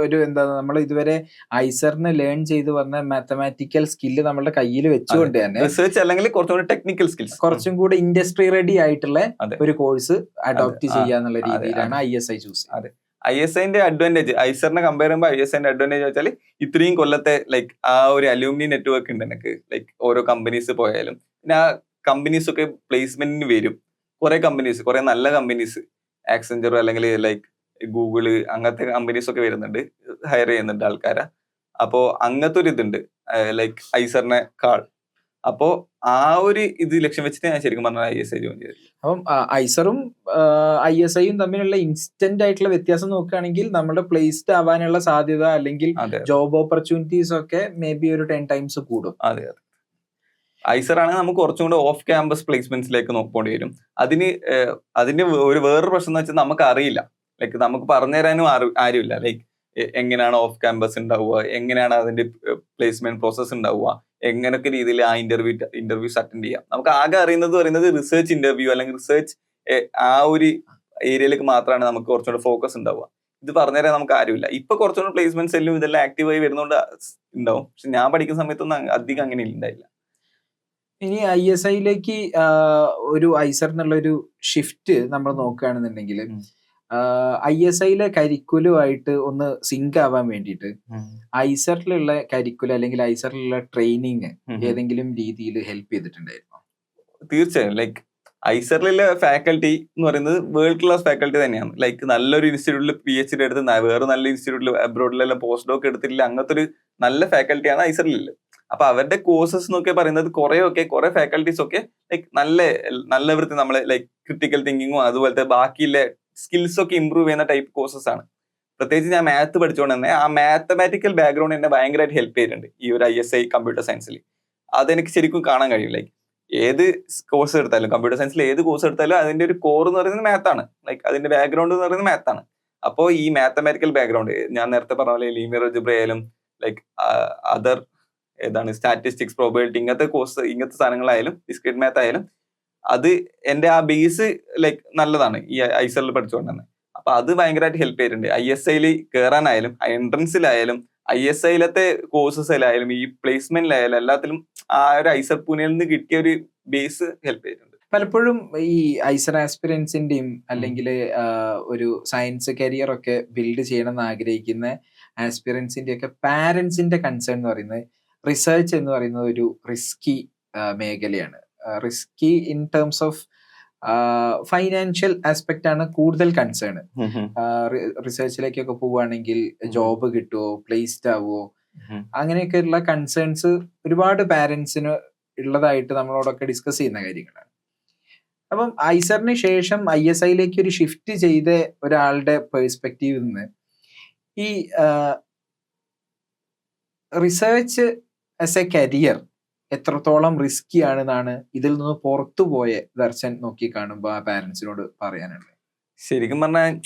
ഒരു എന്താ, നമ്മൾ ഇതുവരെ ഐസറിന് ലേൺ ചെയ്ത് വന്ന മാത്തമാറ്റിക്കൽ സ്കില്ല് നമ്മുടെ കയ്യിൽ വെച്ചുകൊണ്ട് തന്നെ റിസർച്ച് അല്ലെങ്കിൽ കുറച്ചുകൂടി ടെക്നിക്കൽ സ്കിൽസ്, കുറച്ചും കൂടി ഇൻഡസ്ട്രി റെഡി ആയിട്ടുള്ള അതെ, ഒരു കോഴ്സ് അഡോപ്റ്റ് ചെയ്യാന്നുള്ള രീതിയിലാണ് ISI ചൂസ്. അതെ, ISIന്റെ അഡ്വാൻറ്റേജ് ഐസറിനെ കമ്പയർ ചെയ്യുമ്പോൾ ISIന്റെ അഡ്വാൻറ്റേജ് വെച്ചാൽ ഇത്രയും കൊല്ലത്തെ ലൈക്ക് ആ ഒരു അലൂമിനി നെറ്റ്വർക്ക് ഉണ്ട് എനിക്ക്. ലൈക്ക് ഓരോ കമ്പനീസ് പോയാലും പിന്നെ ആ കമ്പനീസ് ഒക്കെ പ്ലേസ്മെന്റിന് വരും. കുറെ കമ്പനീസ്, കുറെ നല്ല കമ്പനീസ്, ആക്സെഞ്ചർ അല്ലെങ്കിൽ ലൈക്ക് ഗൂഗിള് അങ്ങനത്തെ കമ്പനീസ് ഒക്കെ വരുന്നുണ്ട്, ഹയർ ചെയ്യുന്നുണ്ട് ആൾക്കാരെ. അപ്പോ അങ്ങനത്തെ ഒരു ഇതുണ്ട് ലൈക്ക് ഐസറിനെ കാൾ. അപ്പോ ആ ഒരു ഇത് ലക്ഷ്യം വെച്ചിട്ട് ഞാൻ ശരിക്കും പറഞ്ഞാൽ ISI ജോയിൻ ചെയ്തത്. അപ്പം ഐസറും ISIയും തമ്മിലുള്ള ഇൻസ്റ്റന്റ് ആയിട്ടുള്ള വ്യത്യാസം നോക്കുകയാണെങ്കിൽ നമ്മുടെ പ്ലേസ്ഡ് ആവാനുള്ള സാധ്യത അല്ലെങ്കിൽ ജോബ് ഓപ്പർച്യൂണിറ്റീസ് ഒക്കെ മേ ബി ഒരു 10 times കൂടും. അതെ, ഐസർ ആണെങ്കിൽ നമുക്ക് കുറച്ചും കൂടെ ഓഫ് ക്യാമ്പസ് പ്ലേസ്മെന്റ്സിലേക്ക് നോക്കേണ്ടി വരും. അതിന്റെ ഒരു വേറൊരു പ്രശ്നം എന്ന് വെച്ചാൽ നമുക്ക് അറിയില്ല, ലൈക്ക് നമുക്ക് പറഞ്ഞു തരാനും ആരുമില്ല. ലൈക്ക് എങ്ങനെയാണ് ഓഫ് ക്യാമ്പസ് ഉണ്ടാവുക, എങ്ങനെയാണ് അതിന്റെ പ്ലേസ്മെന്റ് പ്രോസസ് ഉണ്ടാവുക, എങ്ങനെയൊക്കെ രീതിയിൽ ആ ഇന്റർവ്യൂസ് അറ്റൻഡ് ചെയ്യാം. നമുക്ക് ആകെ അറിയുന്നത് റിസർച്ച് ഇന്റർവ്യൂ അല്ലെങ്കിൽ റിസർച്ച് ആ ഒരു ഏരിയയിലേക്ക് മാത്രമാണ് നമുക്ക് കുറച്ചുകൂടെ ഫോക്കസ് ഉണ്ടാവുക. ഇത് പറഞ്ഞുതരാൻ നമുക്ക് ആരുമില്ല. ഇപ്പൊ കുറച്ചുകൂടെ പ്ലേസ്മെന്റ്സ് എല്ലാം ഇതെല്ലാം ആക്റ്റീവായി വരുന്നതുകൊണ്ട് ഉണ്ടാവും. പക്ഷെ ഞാൻ പഠിക്കുന്ന സമയത്തൊന്നും അധികം അങ്ങനെ ഉണ്ടായില്ല. ഇനി ISIയിലേക്ക് ഒരു ഐസറിനുള്ള ഒരു ഷിഫ്റ്റ് നമ്മൾ നോക്കുകയാണെന്നുണ്ടെങ്കിൽ ISIയിലെ കരിക്കുലുമായിട്ട് ഒന്ന് സിങ്ക് ആവാൻ വേണ്ടിയിട്ട് ഐസറിലുള്ള കരിക്കുലം അല്ലെങ്കിൽ ഐസറിലുള്ള ട്രെയിനിങ് ഏതെങ്കിലും രീതിയിൽ ഹെൽപ്പ് ചെയ്തിട്ടുണ്ടായിരുന്നോ? തീർച്ചയായും. ലൈക്ക് ഐസറിലെ ഫാക്കൽറ്റി എന്ന് പറയുന്നത് വേൾഡ് ക്ലാസ് ഫാക്കൽറ്റി തന്നെയാണ്. ലൈക്ക് നല്ലൊരു ഇൻസ്റ്റിറ്റ്യൂട്ടിൽ PhD എടുത്ത് വേറെ നല്ല ഇൻസ്റ്റിറ്റ്യൂട്ടിൽ അബ്രോഡിലെല്ലാം പോസ്റ്റ് ഡോക്ക് എടുത്തിട്ടില്ല, അങ്ങനത്തെ ഒരു നല്ല ഫാക്കൽറ്റിയാണ് ഐസറിലുള്ളത്. അപ്പൊ അവരുടെ കോഴ്സസ് എന്നൊക്കെ പറയുന്നത് കുറെ ഫാക്കൽറ്റീസ് ഒക്കെ ലൈക്ക് നല്ല വൃത്തി നമ്മളെ ലൈക്ക് ക്രിട്ടിക്കൽ തിങ്കിങ്ങും അതുപോലത്തെ ബാക്കിയുള്ള സ്കിൽസ് ഒക്കെ ഇമ്പ്രൂവ് ചെയ്യുന്ന ടൈപ്പ് കോഴ്സസ് ആണ്. പ്രത്യേകിച്ച് ഞാൻ മാത്ത് പഠിച്ചുകൊണ്ട് തന്നെ ആ മാത്തമാറ്റിക്കൽ ബാക്ക്ഗ്രൗണ്ട് എന്നെ ഭയങ്കരമായിട്ട് ഹെൽപ്പ് ചെയ്തിട്ടുണ്ട് ഈ ഒരു ISI കമ്പ്യൂട്ടർ സയൻസിൽ. അതെനിക്ക് ശരിക്കും കാണാൻ കഴിയും. ലൈക്ക് ഏത് കോഴ്സ് എടുത്താലും കമ്പ്യൂട്ടർ സയൻസിൽ ഏത് കോഴ്സ് എടുത്താലും അതിന്റെ ഒരു കോർ എന്ന് പറയുന്നത് മാത്താണ്, ലൈക്ക് അതിന്റെ ബാക്ക്ഗ്രൗണ്ട് എന്ന് പറയുന്നത് മാത്താണ്. അപ്പോൾ ഈ മാത്തമാറ്റിക്കൽ ബാക്ക്ഗ്രൗണ്ട് ഞാൻ നേരത്തെ പറഞ്ഞ പോലെ ലീനിയർ അൽജിബ്ര ആയാലും ലൈക്ക് അതർ സ്റ്റാറ്റിസ്റ്റിക്സ്, പ്രോബബിലിറ്റി, ഇങ്ങനത്തെ സാധനങ്ങളായാലും ഡിസ്ക്രീറ്റ് മാത്ത് ആയാലും അത് എന്റെ ആ ബേസ് ലൈക്ക് നല്ലതാണ് ഈ ഐസറിൽ പഠിച്ചുകൊണ്ട് തന്നെ. അപ്പൊ അത് ഭയങ്കരമായിട്ട് ഹെൽപ്പ് ചെയ്തിട്ടുണ്ട്. ISIയിൽ കയറാനായാലും എൻട്രൻസിലായാലും ISIയിലത്തെ കോഴ്സസിലായാലും ഈ പ്ലേസ്മെന്റിലായാലും എല്ലാത്തിലും ആ ഒരു ഐസർ പൂനെയിൽ നിന്ന് കിട്ടിയ ഒരു ബേസ് ഹെൽപ്പ് ചെയ്തിട്ടുണ്ട്. പലപ്പോഴും ഈ ഐസർ ആസ്പിറൻസിന്റെയും അല്ലെങ്കിൽ ഒരു സയൻസ് കരിയർ ഒക്കെ ബിൽഡ് ചെയ്യണം എന്ന് ആഗ്രഹിക്കുന്ന ആസ്പിറൻസിന്റെ ഒക്കെ പാരന്റ്സിന്റെ കൺസേൺ എന്ന് പറയുന്നത് റിസർച്ച് എന്ന് പറയുന്നത് ഒരു റിസ്കി മേഖലയാണ്. Risky in terms of financial aspect ആണ് കൂടുതൽ കൺസേൺ. റിസർച്ചിലേക്കൊക്കെ പോവുകയാണെങ്കിൽ ജോബ് കിട്ടുമോ, പ്ലേസ്ഡ് ആവുമോ, അങ്ങനെയൊക്കെയുള്ള കൺസേൺസ് ഒരുപാട് പാരന്റ്സിന് ഉള്ളതായിട്ട് നമ്മളോടൊക്കെ ഡിസ്കസ് ചെയ്യുന്ന കാര്യങ്ങളാണ്. അപ്പം ഐസറിന് ശേഷം ISIയിലേക്ക് ഒരു ഷിഫ്റ്റ് ചെയ്ത ഒരാളുടെ പെർസ്പെക്റ്റീവിൽ നിന്ന് ഈ റിസർച്ച് ആസ് എ കരിയർ എത്രത്തോളം റിസ്കി ആണെന്നാണ് ഇതിൽ നിന്ന് പുറത്തു പോയ ദർശൻ നോക്കി കാണുമ്പോൾ ആ പാരന്റ്സിനോട് പറയാനുള്ളത്? ശരിക്കും പറഞ്ഞാൽ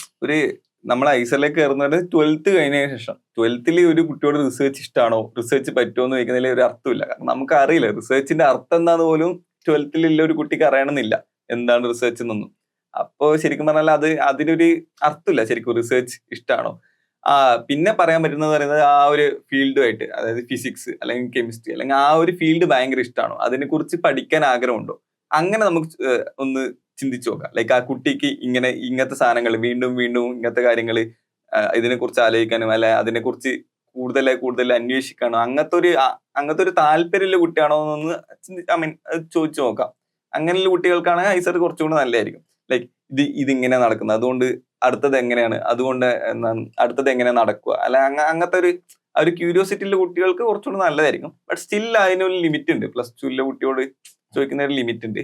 നമ്മൾ ഐസറിലേക്ക് കയറുന്നത് 12th കഴിഞ്ഞതിന് ശേഷം. 12th ഒരു കുട്ടിയോട് റിസർച്ച് ഇഷ്ടമാണോ, റിസർച്ച് പറ്റുമോ എന്ന് ചോദിക്കുന്നതിൽ ഒരു അർത്ഥമില്ല. കാരണം നമുക്ക് അറിയില്ല റിസർച്ചിന്റെ അർത്ഥം എന്താന്ന് പോലും 12th ഒരു കുട്ടിക്ക് അറിയണമെന്നില്ല എന്താണ് റിസർച്ച് എന്നൊന്നും. അപ്പോൾ ശരിക്കും പറഞ്ഞാൽ അതിനൊരു അർത്ഥമില്ല ശരിക്കും റിസർച്ച് ഇഷ്ടമാണോ. പിന്നെ പറയാൻ പറ്റുന്നത് പറയുന്നത് ആ ഒരു ഫീൽഡുമായിട്ട്, അതായത് ഫിസിക്സ് അല്ലെങ്കിൽ കെമിസ്ട്രി അല്ലെങ്കിൽ ആ ഒരു ഫീൽഡ് ഭയങ്കര ഇഷ്ടമാണോ, അതിനെക്കുറിച്ച് പഠിക്കാൻ ആഗ്രഹമുണ്ടോ, അങ്ങനെ നമുക്ക് ഒന്ന് ചിന്തിച്ചു നോക്കാം. ലൈക്ക് ആ കുട്ടിക്ക് ഇങ്ങനത്തെ സാധനങ്ങൾ വീണ്ടും വീണ്ടും ഇങ്ങനത്തെ കാര്യങ്ങൾ ഇതിനെ കുറിച്ച് ആലോചിക്കാനും അല്ലെ അതിനെക്കുറിച്ച് കൂടുതൽ അന്വേഷിക്കാനോ അങ്ങനത്തെ ഒരു താല്പര്യമുള്ള കുട്ടിയാണോ എന്നൊന്ന് ചോദിച്ചു നോക്കാം. അങ്ങനെയുള്ള കുട്ടികൾക്കാണെങ്കിൽ ഐസർ കുറച്ചുകൂടി നല്ലതായിരിക്കും. ലൈക്ക് ഇതിങ്ങനെ നടക്കുന്നത്, അതുകൊണ്ട് അടുത്തത് എങ്ങനെയാണ്, അതുകൊണ്ട് അടുത്തത് എങ്ങനെ നടക്കുക, അല്ല അങ്ങനത്തെ ഒരു ക്യൂരിയോസിറ്റി ഉള്ള കുട്ടികൾക്ക് കുറച്ചുകൂടി നല്ലതായിരിക്കും. ബട്ട് സ്റ്റിൽ അതിനൊരു ലിമിറ്റ് ഉണ്ട്. പ്ലസ് ടുവിലെ കുട്ടിയോട് ചോദിക്കുന്ന ഒരു ലിമിറ്റ് ഉണ്ട്.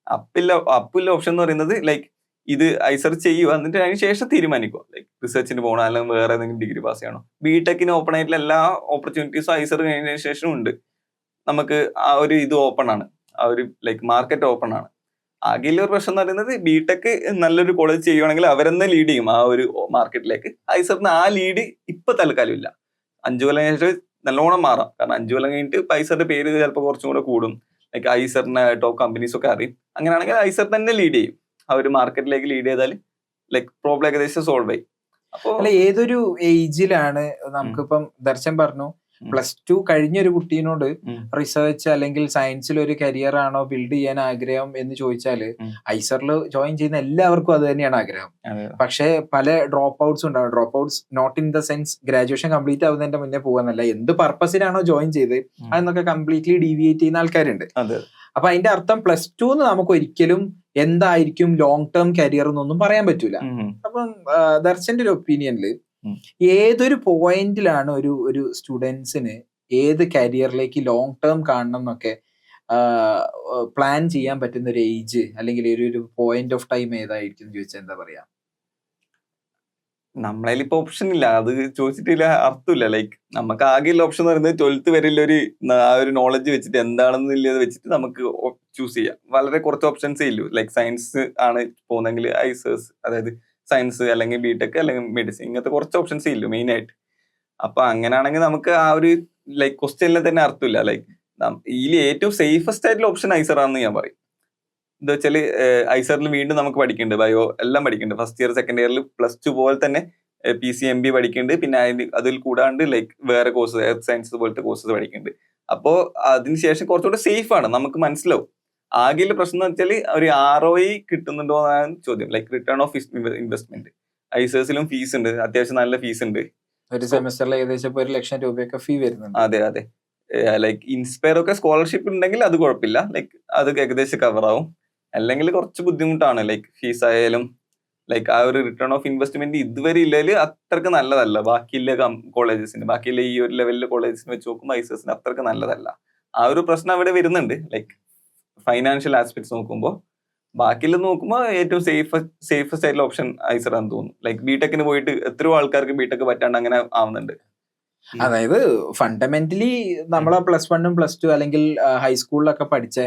അപ്പുള്ള ഓപ്ഷൻ എന്ന് പറയുന്നത് ലൈക്ക് ഇത് ഐസർ ചെയ്യുക, എന്നിട്ട് അതിന് ശേഷം തീരുമാനിക്കുക. ലൈക്ക് റിസർച്ചിന് പോകണോ അല്ലെങ്കിൽ വേറെ ഏതെങ്കിലും ഡിഗ്രി പാസ് ചെയ്യണോ. ബിടെക്കിന് ഓപ്പൺ ആയിട്ടുള്ള എല്ലാ ഓപ്പർച്യൂണിറ്റീസും ഐസർ കഴിഞ്ഞതിന് ശേഷം ഉണ്ട്. നമുക്ക് ആ ഒരു ഇത് ഓപ്പൺ ആണ്, ആ ഒരു ലൈക്ക് മാർക്കറ്റ് ഓപ്പൺ ആണ്. ആകെയുള്ള ഒരു പ്രശ്നം എന്ന് പറയുന്നത് ബിടെക് നല്ലൊരു കോളേജ് ചെയ്യുവാണെങ്കിൽ അവരെന്നെ ലീഡ് ചെയ്യും ആ ഒരു മാർക്കറ്റിലേക്ക്. ഐസറിന് ആ ലീഡ് ഇപ്പൊ തൽക്കാലം ഇല്ല. 5 കൊല്ലം കഴിഞ്ഞിട്ട് നല്ലോണം മാറാം. കാരണം 5 കൊല്ലം കഴിഞ്ഞിട്ട് ഐസറിന്റെ പേര് ചിലപ്പോൾ കുറച്ചും കൂടെ കൂടും. ലൈക്ക് ഐസറിന്റെ ടോപ്പ് കമ്പനീസ് ഒക്കെ അറിയും. അങ്ങനെയാണെങ്കിൽ ഐസർ തന്നെ ലീഡ് ചെയ്യും. ആ ഒരു മാർക്കറ്റിലേക്ക് ലീഡ് ചെയ്താൽ ലൈക്ക് പ്രോബ്ലം ഏകദേശം സോൾവ് ആയി. അപ്പൊ അല്ല, ഏതൊരു ഏജിലാണ് നമുക്കിപ്പം ദർശൻ പറഞ്ഞു പ്ലസ് ടു കഴിഞ്ഞൊരു കുട്ടീനോട് റിസർച്ച് അല്ലെങ്കിൽ സയൻസിൽ ഒരു കരിയർ ആണോ ബിൽഡ് ചെയ്യാൻ ആഗ്രഹം എന്ന് ചോദിച്ചാല് ഐസറിൽ ജോയിൻ ചെയ്യുന്ന എല്ലാവർക്കും അത് തന്നെയാണ് ആഗ്രഹം. പക്ഷെ പല ഡ്രോപ്പ് ഔട്ട്സ് ഉണ്ടാവും. Drop outs not in the sense graduation complete ആവുന്നതിന്റെ മുന്നേ പോകാന്നല്ല, എന്ത് പർപ്പസിനാണോ ജോയിൻ ചെയ്ത് അതെന്നൊക്കെ കംപ്ലീറ്റ്ലി ഡീവിയേറ്റ് ചെയ്യുന്ന ആൾക്കാരുണ്ട്. അപ്പൊ അതിന്റെ അർത്ഥം പ്ലസ് ടു എന്ന് നമുക്ക് ഒരിക്കലും എന്തായിരിക്കും ലോങ് ടേം കരിയർ എന്നൊന്നും പറയാൻ പറ്റൂല. അപ്പം ദർശന്റെ ഒരു ഒപ്പീനിയനില് ഏതൊരു പോയിന്റിലാണ് ഒരു സ്റ്റുഡൻസിന് ഏത് കരിയറിലേക്ക് ലോങ് ടേം കാണണം എന്നൊക്കെ പ്ലാൻ ചെയ്യാൻ പറ്റുന്ന ഒരു ഏജ് അല്ലെങ്കിൽ ഒരു പോയിന്റ് ഓഫ് ടൈം ഏതായിരിക്കും ചോദിച്ചാൽ എന്താ പറയാ? നമ്മളതിൽ ഇപ്പൊ ഓപ്ഷൻ ഇല്ല, അത് ചോദിച്ചിട്ടില്ല അർത്ഥമില്ല. ലൈക്ക് നമുക്ക് ആകെയുള്ള ഓപ്ഷൻ എന്ന് പറയുന്നത് 12th വരെയുള്ള ആ ഒരു നോളജ് വെച്ചിട്ട് എന്താണെന്നുള്ളത് വെച്ചിട്ട് നമുക്ക് ചൂസ് ചെയ്യാം. വളരെ കുറച്ച് ഓപ്ഷൻസേ ഇല്ലൂ. ലൈക്ക് സയൻസ് ആണ് പോകുന്നെങ്കിൽ ഐസേഴ്സ്, അതായത് സയൻസ് അല്ലെങ്കിൽ ബിടെക് അല്ലെങ്കിൽ മെഡിസിൻ, ഇങ്ങനത്തെ കുറച്ച് ഓപ്ഷൻസേ ഇല്ലൂ മെയിൻ ആയിട്ട്. അപ്പൊ അങ്ങനെയാണെങ്കിൽ നമുക്ക് ആ ഒരു ലൈക്ക് ക്വസ്റ്റ്യനിൽ തന്നെ അർത്ഥമില്ല. ലൈക്ക് ഇതിൽ ഏറ്റവും സേഫസ്റ്റ് ആയിട്ടുള്ള ഓപ്ഷൻ ഐസർ ആണെന്ന് ഞാൻ പറയും. എന്താ വെച്ചാല് ഐസറിൽ വീണ്ടും നമുക്ക് പഠിക്കുന്നുണ്ട്, ബയോ എല്ലാം പഠിക്കുന്നുണ്ട്. ഫസ്റ്റ് ഇയർ സെക്കൻഡ് ഇയറിൽ പ്ലസ് ടു പോലെ തന്നെ PCMB പഠിക്കുന്നുണ്ട്. പിന്നെ അതിൽ കൂടാണ്ട് ലൈക്ക് വേറെ കോഴ്സ് എർത്ത് സയൻസ് പോലത്തെ കോഴ്സസ് പഠിക്കുന്നുണ്ട്. അപ്പോൾ അതിനുശേഷം കുറച്ചുകൂടെ സേഫ് ആണ്, നമുക്ക് മനസ്സിലാവും. ആകെയുള്ള പ്രശ്നം എന്ന് വെച്ചാൽ ഒരു ROI കിട്ടുന്നുണ്ടോ എന്നാണ് ചോദ്യം. Like return of investment. ഐസേഴ്സിലും ഫീസ് ഉണ്ട്, അത്യാവശ്യം നല്ല ഫീസ് ഉണ്ട്. ഒരു സെമസ്റ്ററിൽ ഏകദേശം 1 ലക്ഷം രൂപയൊക്കെ ഫീ വരുന്നുണ്ട്. അതെ. ലൈക്ക് ഇൻസ്പയർ ഒക്കെ സ്കോളർഷിപ്പ് ഉണ്ടെങ്കിൽ അത് കുഴപ്പമില്ല, ലൈക്ക് അത് ഏകദേശം കവർ ആവും. അല്ലെങ്കിൽ കുറച്ച് ബുദ്ധിമുട്ടാണ്. ലൈക്ക് ഫീസ് ആയാലും ലൈക്ക് ആ ഒരു റിട്ടേൺ ഓഫ് ഇൻവെസ്റ്റ്മെന്റ് ഇതുവരെ ഇല്ലെങ്കിൽ അത്രക്ക് നല്ലതല്ല. ബാക്കിയുള്ള കോളേജസിന്, ബാക്കിയുള്ള ഈ ഒരു ലെവലിലെ കോളേജസിന് വെച്ച് നോക്കുമ്പോൾ ഐസേഴ്സിന് അത്രക്ക് നല്ലതല്ല. ആ ഒരു പ്രശ്നം അവിടെ വരുന്നുണ്ട്. ലൈക്ക് ഫൈനാൻഷ്യൽ ആസ്പെക്ട്സ് നോക്കുമ്പോൾ. ബാക്കിയുള്ള നോക്കുമ്പോൾ ഏറ്റവും സേഫസ്റ്റ് ആയിട്ടുള്ള ഓപ്ഷൻ ഐസർ ആണെന്ന് തോന്നുന്നു. ലൈക്ക് ബിടെക്കിന് പോയിട്ട് എത്രയോ ആൾക്കാർക്ക് ബിടെക് പറ്റാണ്ട് അങ്ങനെ ആവുന്നുണ്ട്. അതായത് ഫണ്ടമെന്റലി നമ്മളെ പ്ലസ് 1 പ്ലസ് 2 അല്ലെങ്കിൽ ഹൈസ്കൂളിലൊക്കെ പഠിച്ച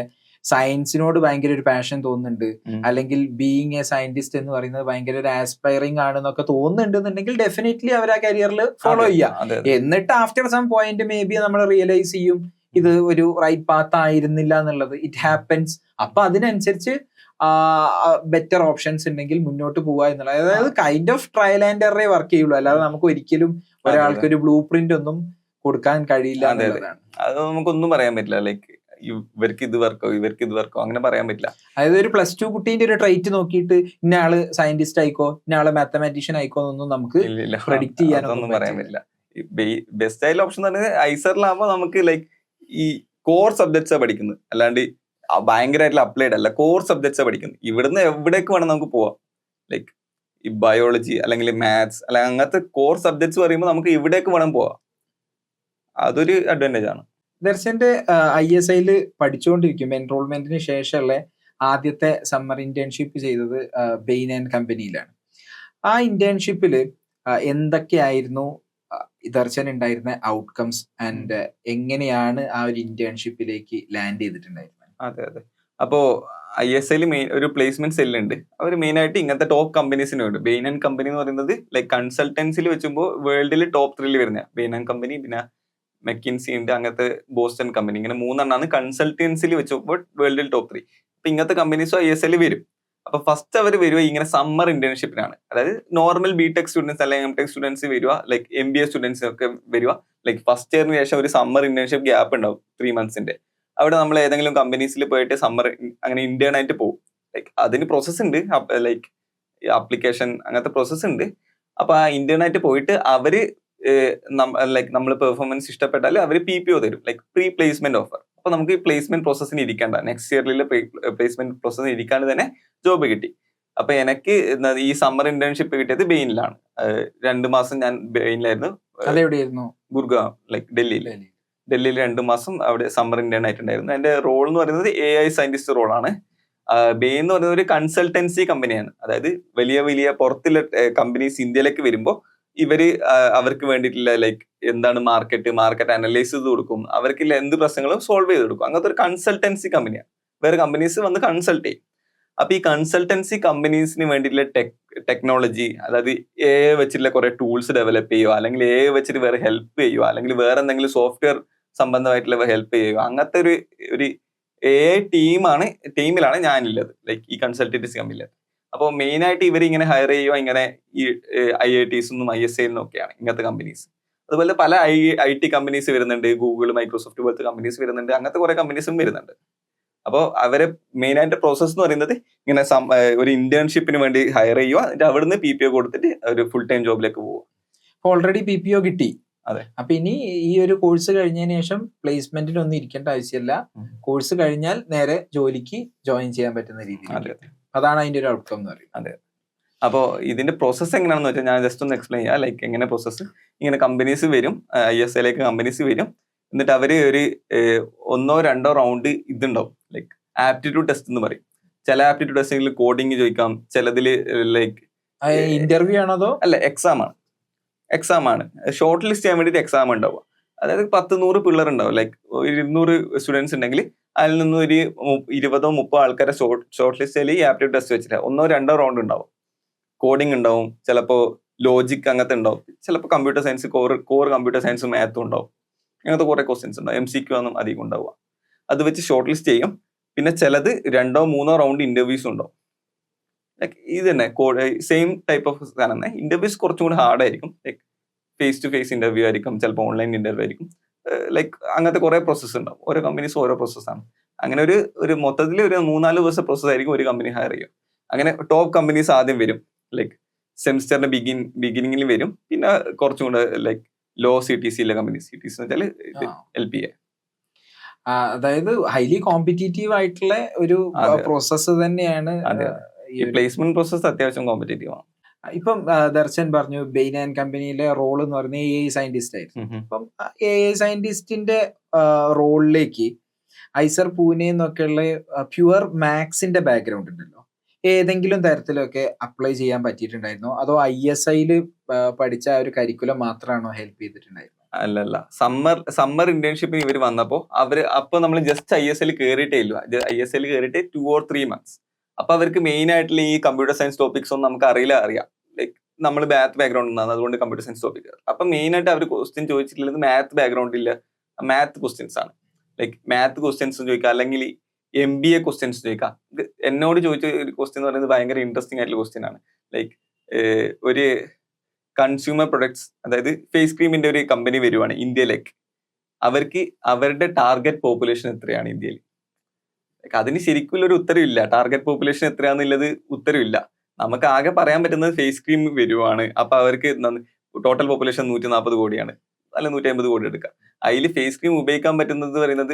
സയൻസിനോട് ഭയങ്കര ഒരു പാഷൻ തോന്നുന്നുണ്ട്, അല്ലെങ്കിൽ ബീയിങ് എ സയന്റിസ്റ്റ് എന്ന് പറയുന്നത് ഭയങ്കര ഒരു ആസ്പയറിംഗ് ആണെന്നൊക്കെ തോന്നുന്നുണ്ടെന്നുണ്ടെങ്കിൽ ഡെഫിനറ്റ്ലി അവർ ആ കരിയറിൽ ഫോളോ ചെയ്യാം. എന്നിട്ട് after some point may be നമ്മൾ റിയലൈസ് ചെയ്യും ഇത് ഒരു റൈറ്റ് പാത്ത് ആയിരുന്നില്ല എന്നുള്ളത്. It happens. അപ്പൊ അതിനനുസരിച്ച് ബെറ്റർ ഓപ്ഷൻസ് ഉണ്ടെങ്കിൽ മുന്നോട്ട് പോവുക എന്നുള്ളത്. അതായത് കൈൻഡ് ഓഫ് ട്രയൽ ആൻഡ് എററേ വർക്ക് ചെയ്യുള്ളൂ. അല്ലാതെ നമുക്ക് ഒരിക്കലും ഒരാൾക്ക് ഒരു ബ്ലൂ പ്രിന്റ് ഒന്നും കൊടുക്കാൻ കഴിയില്ല എന്നുള്ളതാണ്. അത് നമുക്കൊന്നും പറയാൻ പറ്റില്ല. ലൈക്ക് ഇവർക്ക് ഇത് വർക്കോ അങ്ങനെ പറയാൻ പറ്റില്ല. അതായത് ഒരു പ്ലസ് 2 കുട്ടീന്റെ ഒരു ട്രൈറ്റ് നോക്കിയിട്ട് ഇന്ന ആള് സയന്റിസ്റ്റ് ആയിക്കോ ഇന്ന ആള് മാത്തമാറ്റീഷ്യൻ ആയിക്കോ എന്നൊന്നും നമുക്ക് പ്രെഡിക്റ്റ് ചെയ്യാനൊന്നും പറയാൻ പറ്റില്ല. ബെസ്റ്റ് ആയിട്ടുള്ള ഓപ്ഷൻ എന്ന് പറയുന്നത് ഐസറിലാകുമ്പോൾ നമുക്ക് ലൈക്ക് ഈ കോർ സബ്ജക്ട്സാ പഠിക്കുന്നത്, അല്ലാണ്ട് ഭയങ്കരമായിട്ടുള്ള അപ്ലൈഡ് അല്ല. കോർ സബ്ജക്ട്സാ പഠിക്കുന്നത്. ഇവിടുന്ന് എവിടേക്ക് വേണം നമുക്ക് പോവാം. ലൈക്ക് ഈ ബയോളജി അല്ലെങ്കിൽ മാത്സ് അല്ലെങ്കിൽ അങ്ങനത്തെ കോർ സബ്ജക്ട്സ് പറയുമ്പോൾ നമുക്ക് ഇവിടേക്ക് വേണം പോവാം. അതൊരു അഡ്വാൻറ്റേജ് ആണ്. ദർശന്റെ ISIയിൽ പഠിച്ചുകൊണ്ടിരിക്കുമ്പോൾ എൻറോൾമെന്റിന് ശേഷമുള്ള ആദ്യത്തെ സമ്മർ ഇന്റേൺഷിപ്പ് ചെയ്തത് ബെയിൻ ആൻഡ് കമ്പനിയിലാണ്. ആ ഇന്റേൺഷിപ്പിൽ എന്തൊക്കെയായിരുന്നു ദർശൻ ഉണ്ടായിരുന്ന ഔട്ട്കംസ് ആൻഡ് എങ്ങനെയാണ് ആ ഒരു ഇന്റേൺഷിപ്പിലേക്ക് ലാൻഡ് ചെയ്തിട്ടുണ്ടായിരുന്നത്? അതെ. അപ്പോ ISIയിൽ ഒരു പ്ലേസ്മെന്റ് സെല്ലുണ്ട്. അവർ മെയിൻ ആയിട്ട് ഇങ്ങനത്തെ ടോപ്പ് കമ്പനീസിന് വേണ്ടി. ബെയിൻ ആൻഡ് കമ്പനി എന്ന് പറയുന്നത് ലൈക്ക് കൺസൾട്ടൻസിൽ വെച്ചുമ്പോൾ വേൾഡിൽ ടോപ്പ് 3 വരുന്ന ബെയിൻ ആൻഡ് കമ്പനി, പിന്നെ മെക്കിൻസി ഉണ്ട്, അങ്ങനത്തെ ബോസ്റ്റൺ കമ്പനി, ഇങ്ങനെ 3 എണ്ണമാണ് കൺസൾട്ടൻസിൽ വെച്ചപ്പോൾ വേൾഡിൽ ടോപ്പ് 3. അപ്പൊ ഇങ്ങനത്തെ കമ്പനീസും ISIയിൽ വരും. അപ്പൊ ഫസ്റ്റ് അവർ വരുക ഇങ്ങനെ സമ്മർ ഇന്റേൺഷിപ്പിനാണ്. അതായത് നോർമൽ ബിടെക് സ്റ്റുഡൻസ് അല്ലെങ്കിൽ MTech സ്റ്റുഡൻസ് വരിക, ലൈക്ക് MBA സ്റ്റുഡൻസ് ഒക്കെ വരിക. ലൈക്ക് ഫസ്റ്റ് ഇയറിന് ശേഷം ഒരു സമ്മർ ഇന്റേൺഷിപ്പ് ഗ്യാപ്പ് ഉണ്ടാവും 3 months. അവിടെ നമ്മൾ ഏതെങ്കിലും കമ്പനീസിൽ പോയിട്ട് സമ്മർ അങ്ങനെ ഇന്റേൺ ആയിട്ട് പോകും. ലൈക്ക് അതിന് പ്രോസസ്സ് ഉണ്ട്, ലൈക്ക് ആപ്ലിക്കേഷൻ അങ്ങനത്തെ പ്രോസസ്സ് ഉണ്ട്. അപ്പൊ ആ ഇന്റേണായിട്ട് പോയിട്ട് അവര് ലൈക്ക് നമ്മൾ പെർഫോമൻസ് ഇഷ്ടപ്പെട്ടാൽ അവർ PPO തരും, ലൈക്ക് പ്രീ പ്ലേസ്മെന്റ് ഓഫർ. അപ്പൊ നമുക്ക് ഈ പ്ലേസ്മെന്റ് പ്രോസസ്സിന് ഇരിക്കേണ്ട, നെക്സ്റ്റ് ഇയറിലെ പ്ലേസ്മെന്റ് പ്രോസസ്സിന് ഇരിക്കാണ്ട് തന്നെ ജോബ് കിട്ടി. അപ്പൊ എനിക്ക് ഈ സമ്മർ ഇന്റേൺഷിപ്പ് കിട്ടിയത് ബെയിനിലാണ്. 2 മാസം ഞാൻ ബെയിനിലായിരുന്നു, അതെവിടെയായിരുന്നു? ഗുർഗാവ്, ലൈക്ക് ഡൽഹിയിൽ 2 മാസം അവിടെ സമ്മർ ഇന്റേൺ ആയിട്ടുണ്ടായിരുന്നു. എന്റെ റോൾ എന്ന് പറയുന്നത് AI സയന്റിസ്റ്റ് റോളാണ്. ബെയിൻ എന്ന് പറയുന്നത് ഒരു കൺസൾട്ടൻസി കമ്പനിയാണ്. അതായത് വലിയ വലിയ പുറത്തുള്ള കമ്പനീസ് ഇന്ത്യയിലേക്ക് വരുമ്പോൾ ഇവര് അവർക്ക് വേണ്ടിയിട്ടുള്ള ലൈക്ക് എന്താണ് മാർക്കറ്റ് അനലൈസ് ചെയ്ത് കൊടുക്കും, അവർക്ക് എന്ത് പ്രശ്നങ്ങളും സോൾവ് ചെയ്ത് കൊടുക്കും. അങ്ങനത്തെ ഒരു കൺസൾട്ടൻസി കമ്പനിയാണ്. വേറെ കമ്പനീസ് വന്ന് കൺസൾട്ട് ചെയ്യും. അപ്പൊ ഈ കൺസൾട്ടൻസി കമ്പനീസിന് വേണ്ടിയിട്ടുള്ള ടെക്നോളജി, അതായത് AI വെച്ചിട്ടുള്ള കുറെ ടൂൾസ് ഡെവലപ്പ് ചെയ്യുക, അല്ലെങ്കിൽ AI വെച്ചിട്ട് വേറെ ഹെൽപ്പ് ചെയ്യുക, അല്ലെങ്കിൽ വേറെ എന്തെങ്കിലും സോഫ്റ്റ്വെയർ സംബന്ധമായിട്ടുള്ള ഹെൽപ്പ് ചെയ്യുക, അങ്ങനത്തെ ഒരു AI ടീമിലാണ് ഞാനുള്ളത്, ലൈക്ക് ഈ കൺസൾട്ടൻസി കമ്പനിയിൽ. അപ്പോൾ മെയിൻ ആയിട്ട് ഇവർ ഇങ്ങനെ ഹയർ ചെയ്യുക ഇങ്ങനെ ഈ IITs ISA ഒക്കെയാണ് ഇങ്ങനത്തെ കമ്പനീസ്. അതുപോലെ പല IT കമ്പനീസ് വരുന്നുണ്ട്, ഗൂഗിൾ മൈക്രോസോഫ്റ്റ് പോലത്തെ കമ്പനീസ് വരുന്നുണ്ട്, അങ്ങനത്തെ കുറെ കമ്പനീസും വരുന്നുണ്ട്. അപ്പോൾ അവരെ മെയിൻ ആയിട്ട് പ്രോസസ് എന്ന് പറയുന്നത് ഇങ്ങനെ ഒരു ഇന്റേൺഷിപ്പിന് വേണ്ടി ഹയർ ചെയ്യുക, എന്നിട്ട് അവിടുന്ന് PPO കൊടുത്തിട്ട് ഒരു ഫുൾ ടൈം ജോബിലേക്ക് പോവുക. ഓൾറെഡി PPO കിട്ടി. അതെ. അപ്പൊ ഇനി ഈ ഒരു കോഴ്സ് കഴിഞ്ഞതിന് ശേഷം പ്ലേസ്മെന്റിനൊന്നും ഇരിക്കേണ്ട ആവശ്യമില്ല. കോഴ്സ് കഴിഞ്ഞാൽ നേരെ ജോലിക്ക് ജോയിൻ ചെയ്യാൻ പറ്റുന്ന രീതിയിൽ. അതാണ് അതിന്റെ ഒരു ഔട്ട്കം എന്ന് പറയുന്നത്. അതെ. അപ്പോൾ ഇതിന്റെ പ്രോസസ്സ് എങ്ങനെയാണെന്ന് വെച്ചാൽ ഞാൻ ജസ്റ്റ് ഒന്ന് എക്സ്പ്ലെയിൻ ചെയ്യാം. ലൈക്ക് എങ്ങനെ പ്രോസസ്സ്, ഇങ്ങനെ കമ്പനീസ് വരും, ISAയിലേക്ക് കമ്പനീസ് വരും, എന്നിട്ട് അവര് ഒരു 1-2 റൗണ്ട് ഇതുണ്ടാവും, ലൈക്ക് ആപ്റ്റിറ്റ്യൂഡ് ടെസ്റ്റ് എന്ന് പറയും. ചില ആപ്റ്റിറ്റ്യൂഡ് ടെസ്റ്റിൽ കോഡിങ് ചോദിക്കാം, ചിലതില് ലൈക്ക് ഇന്റർവ്യൂ ആണോ അതോ അല്ല എക്സാം ആണ്. ഷോർട്ട് ലിസ്റ്റ് ചെയ്യാൻ വേണ്ടിയിട്ട് എക്സാം ഉണ്ടാവുക. അതായത് 10-100 പിള്ളേർ ഉണ്ടാവും, ലൈക്ക് 200 സ്റ്റുഡൻസ് ഉണ്ടെങ്കിൽ അതിൽ നിന്ന് ഒരു 20-30 ആൾക്കാരെ ഷോർട്ട് ലിസ്റ്റ് ചെയ്യൽ ഈ ആപ്റ്റിറ്റ്യൂഡ് ടെസ്റ്റ് വെച്ചിട്ട് 1-2 റൗണ്ട് ഉണ്ടാവും. കോഡിങ് ഉണ്ടാവും, ചിലപ്പോൾ ലോജിക് അങ്ങനത്തെ ഉണ്ടാവും, ചിലപ്പോൾ computer science core computer science മാത്തും ഉണ്ടാവും. അങ്ങനത്തെ കുറെ ക്വസ്റ്റ്യൻസ് ഉണ്ടാവും. MCQ ഒന്നും അധികം ഉണ്ടാവുക. അത് വെച്ച് ഷോർട്ട് ലിസ്റ്റ് ചെയ്യും. പിന്നെ ചിലത് 2-3 റൗണ്ട് ഇന്റർവ്യൂസ് ഉണ്ടാവും. ലൈക്ക് ഇത് തന്നെ സെയിം ടൈപ്പ് ഓഫ് സാധനം തന്നെ. ഇന്റർവ്യൂസ് കുറച്ചും കൂടി ഹാർഡ് ആയിരിക്കും, like face to face interview ആയിരിക്കും, ചിലപ്പോൾ ഓൺലൈൻ ഇന്റർവ്യൂ ആയിരിക്കും. ലൈക്ക് അങ്ങനത്തെ കുറെ പ്രോസസ്സ് ഉണ്ടാവും. ഓരോ കമ്പനീസ് ഓരോ പ്രോസസ്സാണ്. അങ്ങനെ ഒരു മൊത്തത്തിൽ ഒരു 3-4 ദിവസം പ്രോസസ് ആയിരിക്കും ഒരു കമ്പനി ഹയർ ചെയ്യും. അങ്ങനെ ടോപ്പ് കമ്പനീസ് ആദ്യം വരും, ലൈക്ക് സെമിസ്റ്ററിന്റെ ബിഗിനിങ്ങിൽ വരും. പിന്നെ കുറച്ചും കൂടെ like low CTC companies, CTC എന്ന് വെച്ചാൽ LPA. അതായത് ഹൈലി കോമ്പറ്റീറ്റീവ് ആയിട്ടുള്ള ഒരു പ്രോസസ്സ് തന്നെയാണ് ഈ പ്ലേസ്മെന്റ് പ്രോസസ്. അത്യാവശ്യം കോമ്പറ്റീറ്റീവ് ആണ്. ഇപ്പം ദർശൻ പറഞ്ഞു ബെയിൻ ആൻഡ് കമ്പനിയിലെ റോൾ എന്ന് പറയുന്നത് AI സയന്റിസ്റ്റ് ആയിരുന്നു. അപ്പം AI സയന്റിസ്റ്റിന്റെ റോളിലേക്ക് ഐസർ പൂനെ എന്നൊക്കെയുള്ള പ്യുവർ മാത്സിന്റെ ബാക്ക്ഗ്രൗണ്ട് ഉണ്ടല്ലോ, ഏതെങ്കിലും തരത്തിലൊക്കെ അപ്ലൈ ചെയ്യാൻ പറ്റിയിട്ടുണ്ടായിരുന്നോ, അതോ ISIയിൽ പഠിച്ച ഒരു കരിക്കുലം മാത്രമാണോ ഹെൽപ്പ് ചെയ്തിട്ടുണ്ടായിരുന്നത്? അല്ലല്ല, സമ്മർ ഇന്റേൺഷിപ്പിന് ഇവർ വന്നപ്പോ അപ്പൊ നമ്മൾ ജസ്റ്റ് ISIയിൽ കയറിയിട്ടേ ഇല്ല. ISIയിൽ കയറിയിട്ട് 2 or 3 months. അപ്പൊ അവർക്ക് മെയിൻ ആയിട്ടുള്ള ഈ കമ്പ്യൂട്ടർ സയൻസ് ടോപ്പിക്സ് ഒന്നും നമുക്ക് അറിയാം. ലൈക്ക് നമ്മൾ മാത്ത് ബാക്ക്ഗ്രൗണ്ട് ഉണ്ടാകും, അതുകൊണ്ട് കമ്പ്യൂട്ടർ സയൻസ് ടോപ്പിക്. അപ്പൊ മെയിൻ ആയിട്ട് അവർ ക്വസ്റ്റ്യൻ ചോദിച്ചിട്ടുള്ളത് മാത്ത് ബാക്ക്ഗ്രൗണ്ട് ഇല്ല, മാത്ത് ക്വസ്റ്റ്യൻസ് ആണ്. ലൈക്ക് മാത്ത് ക്വസ്റ്റ്യൻസ് ചോദിക്കാം, അല്ലെങ്കിൽ MBA ക്വസ്റ്റ്യൻസ് ചോദിക്കാം. എന്നോട് ചോദിച്ച ഒരു ക്വസ്റ്റ്യൻ എന്ന് പറയുന്നത് ഭയങ്കര ഇൻട്രസ്റ്റിംഗ് ആയിട്ടുള്ള ക്വസ്റ്റ്യൻ ആണ്. ലൈക്ക് ഒരു കൺസ്യൂമർ പ്രൊഡക്ട്സ്, അതായത് ഫേസ് ക്രീമിന്റെ ഒരു കമ്പനി വരുവാണ് ഇന്ത്യയിലേക്ക്, അവർക്ക് അവരുടെ ടാർഗറ്റ് പോപ്പുലേഷൻ എത്രയാണ് ഇന്ത്യയിൽ? അതിന് ശരിക്കും ഒരു ഉത്തരവില്ല. Target population എത്രയാന്നുള്ളത് ഉത്തരവില്ല. നമുക്ക് ആകെ പറയാൻ പറ്റുന്നത് ഫേസ് ക്രീം വരുവാണ്, അപ്പൊ അവർക്ക് ടോട്ടൽ പോപ്പുലേഷൻ 140 കോടിയാണ്, അല്ല 150 കോടി എടുക്കാം. അതിൽ ഫേസ് ക്രീം ഉപയോഗിക്കാൻ പറ്റുന്നത് പറയുന്നത്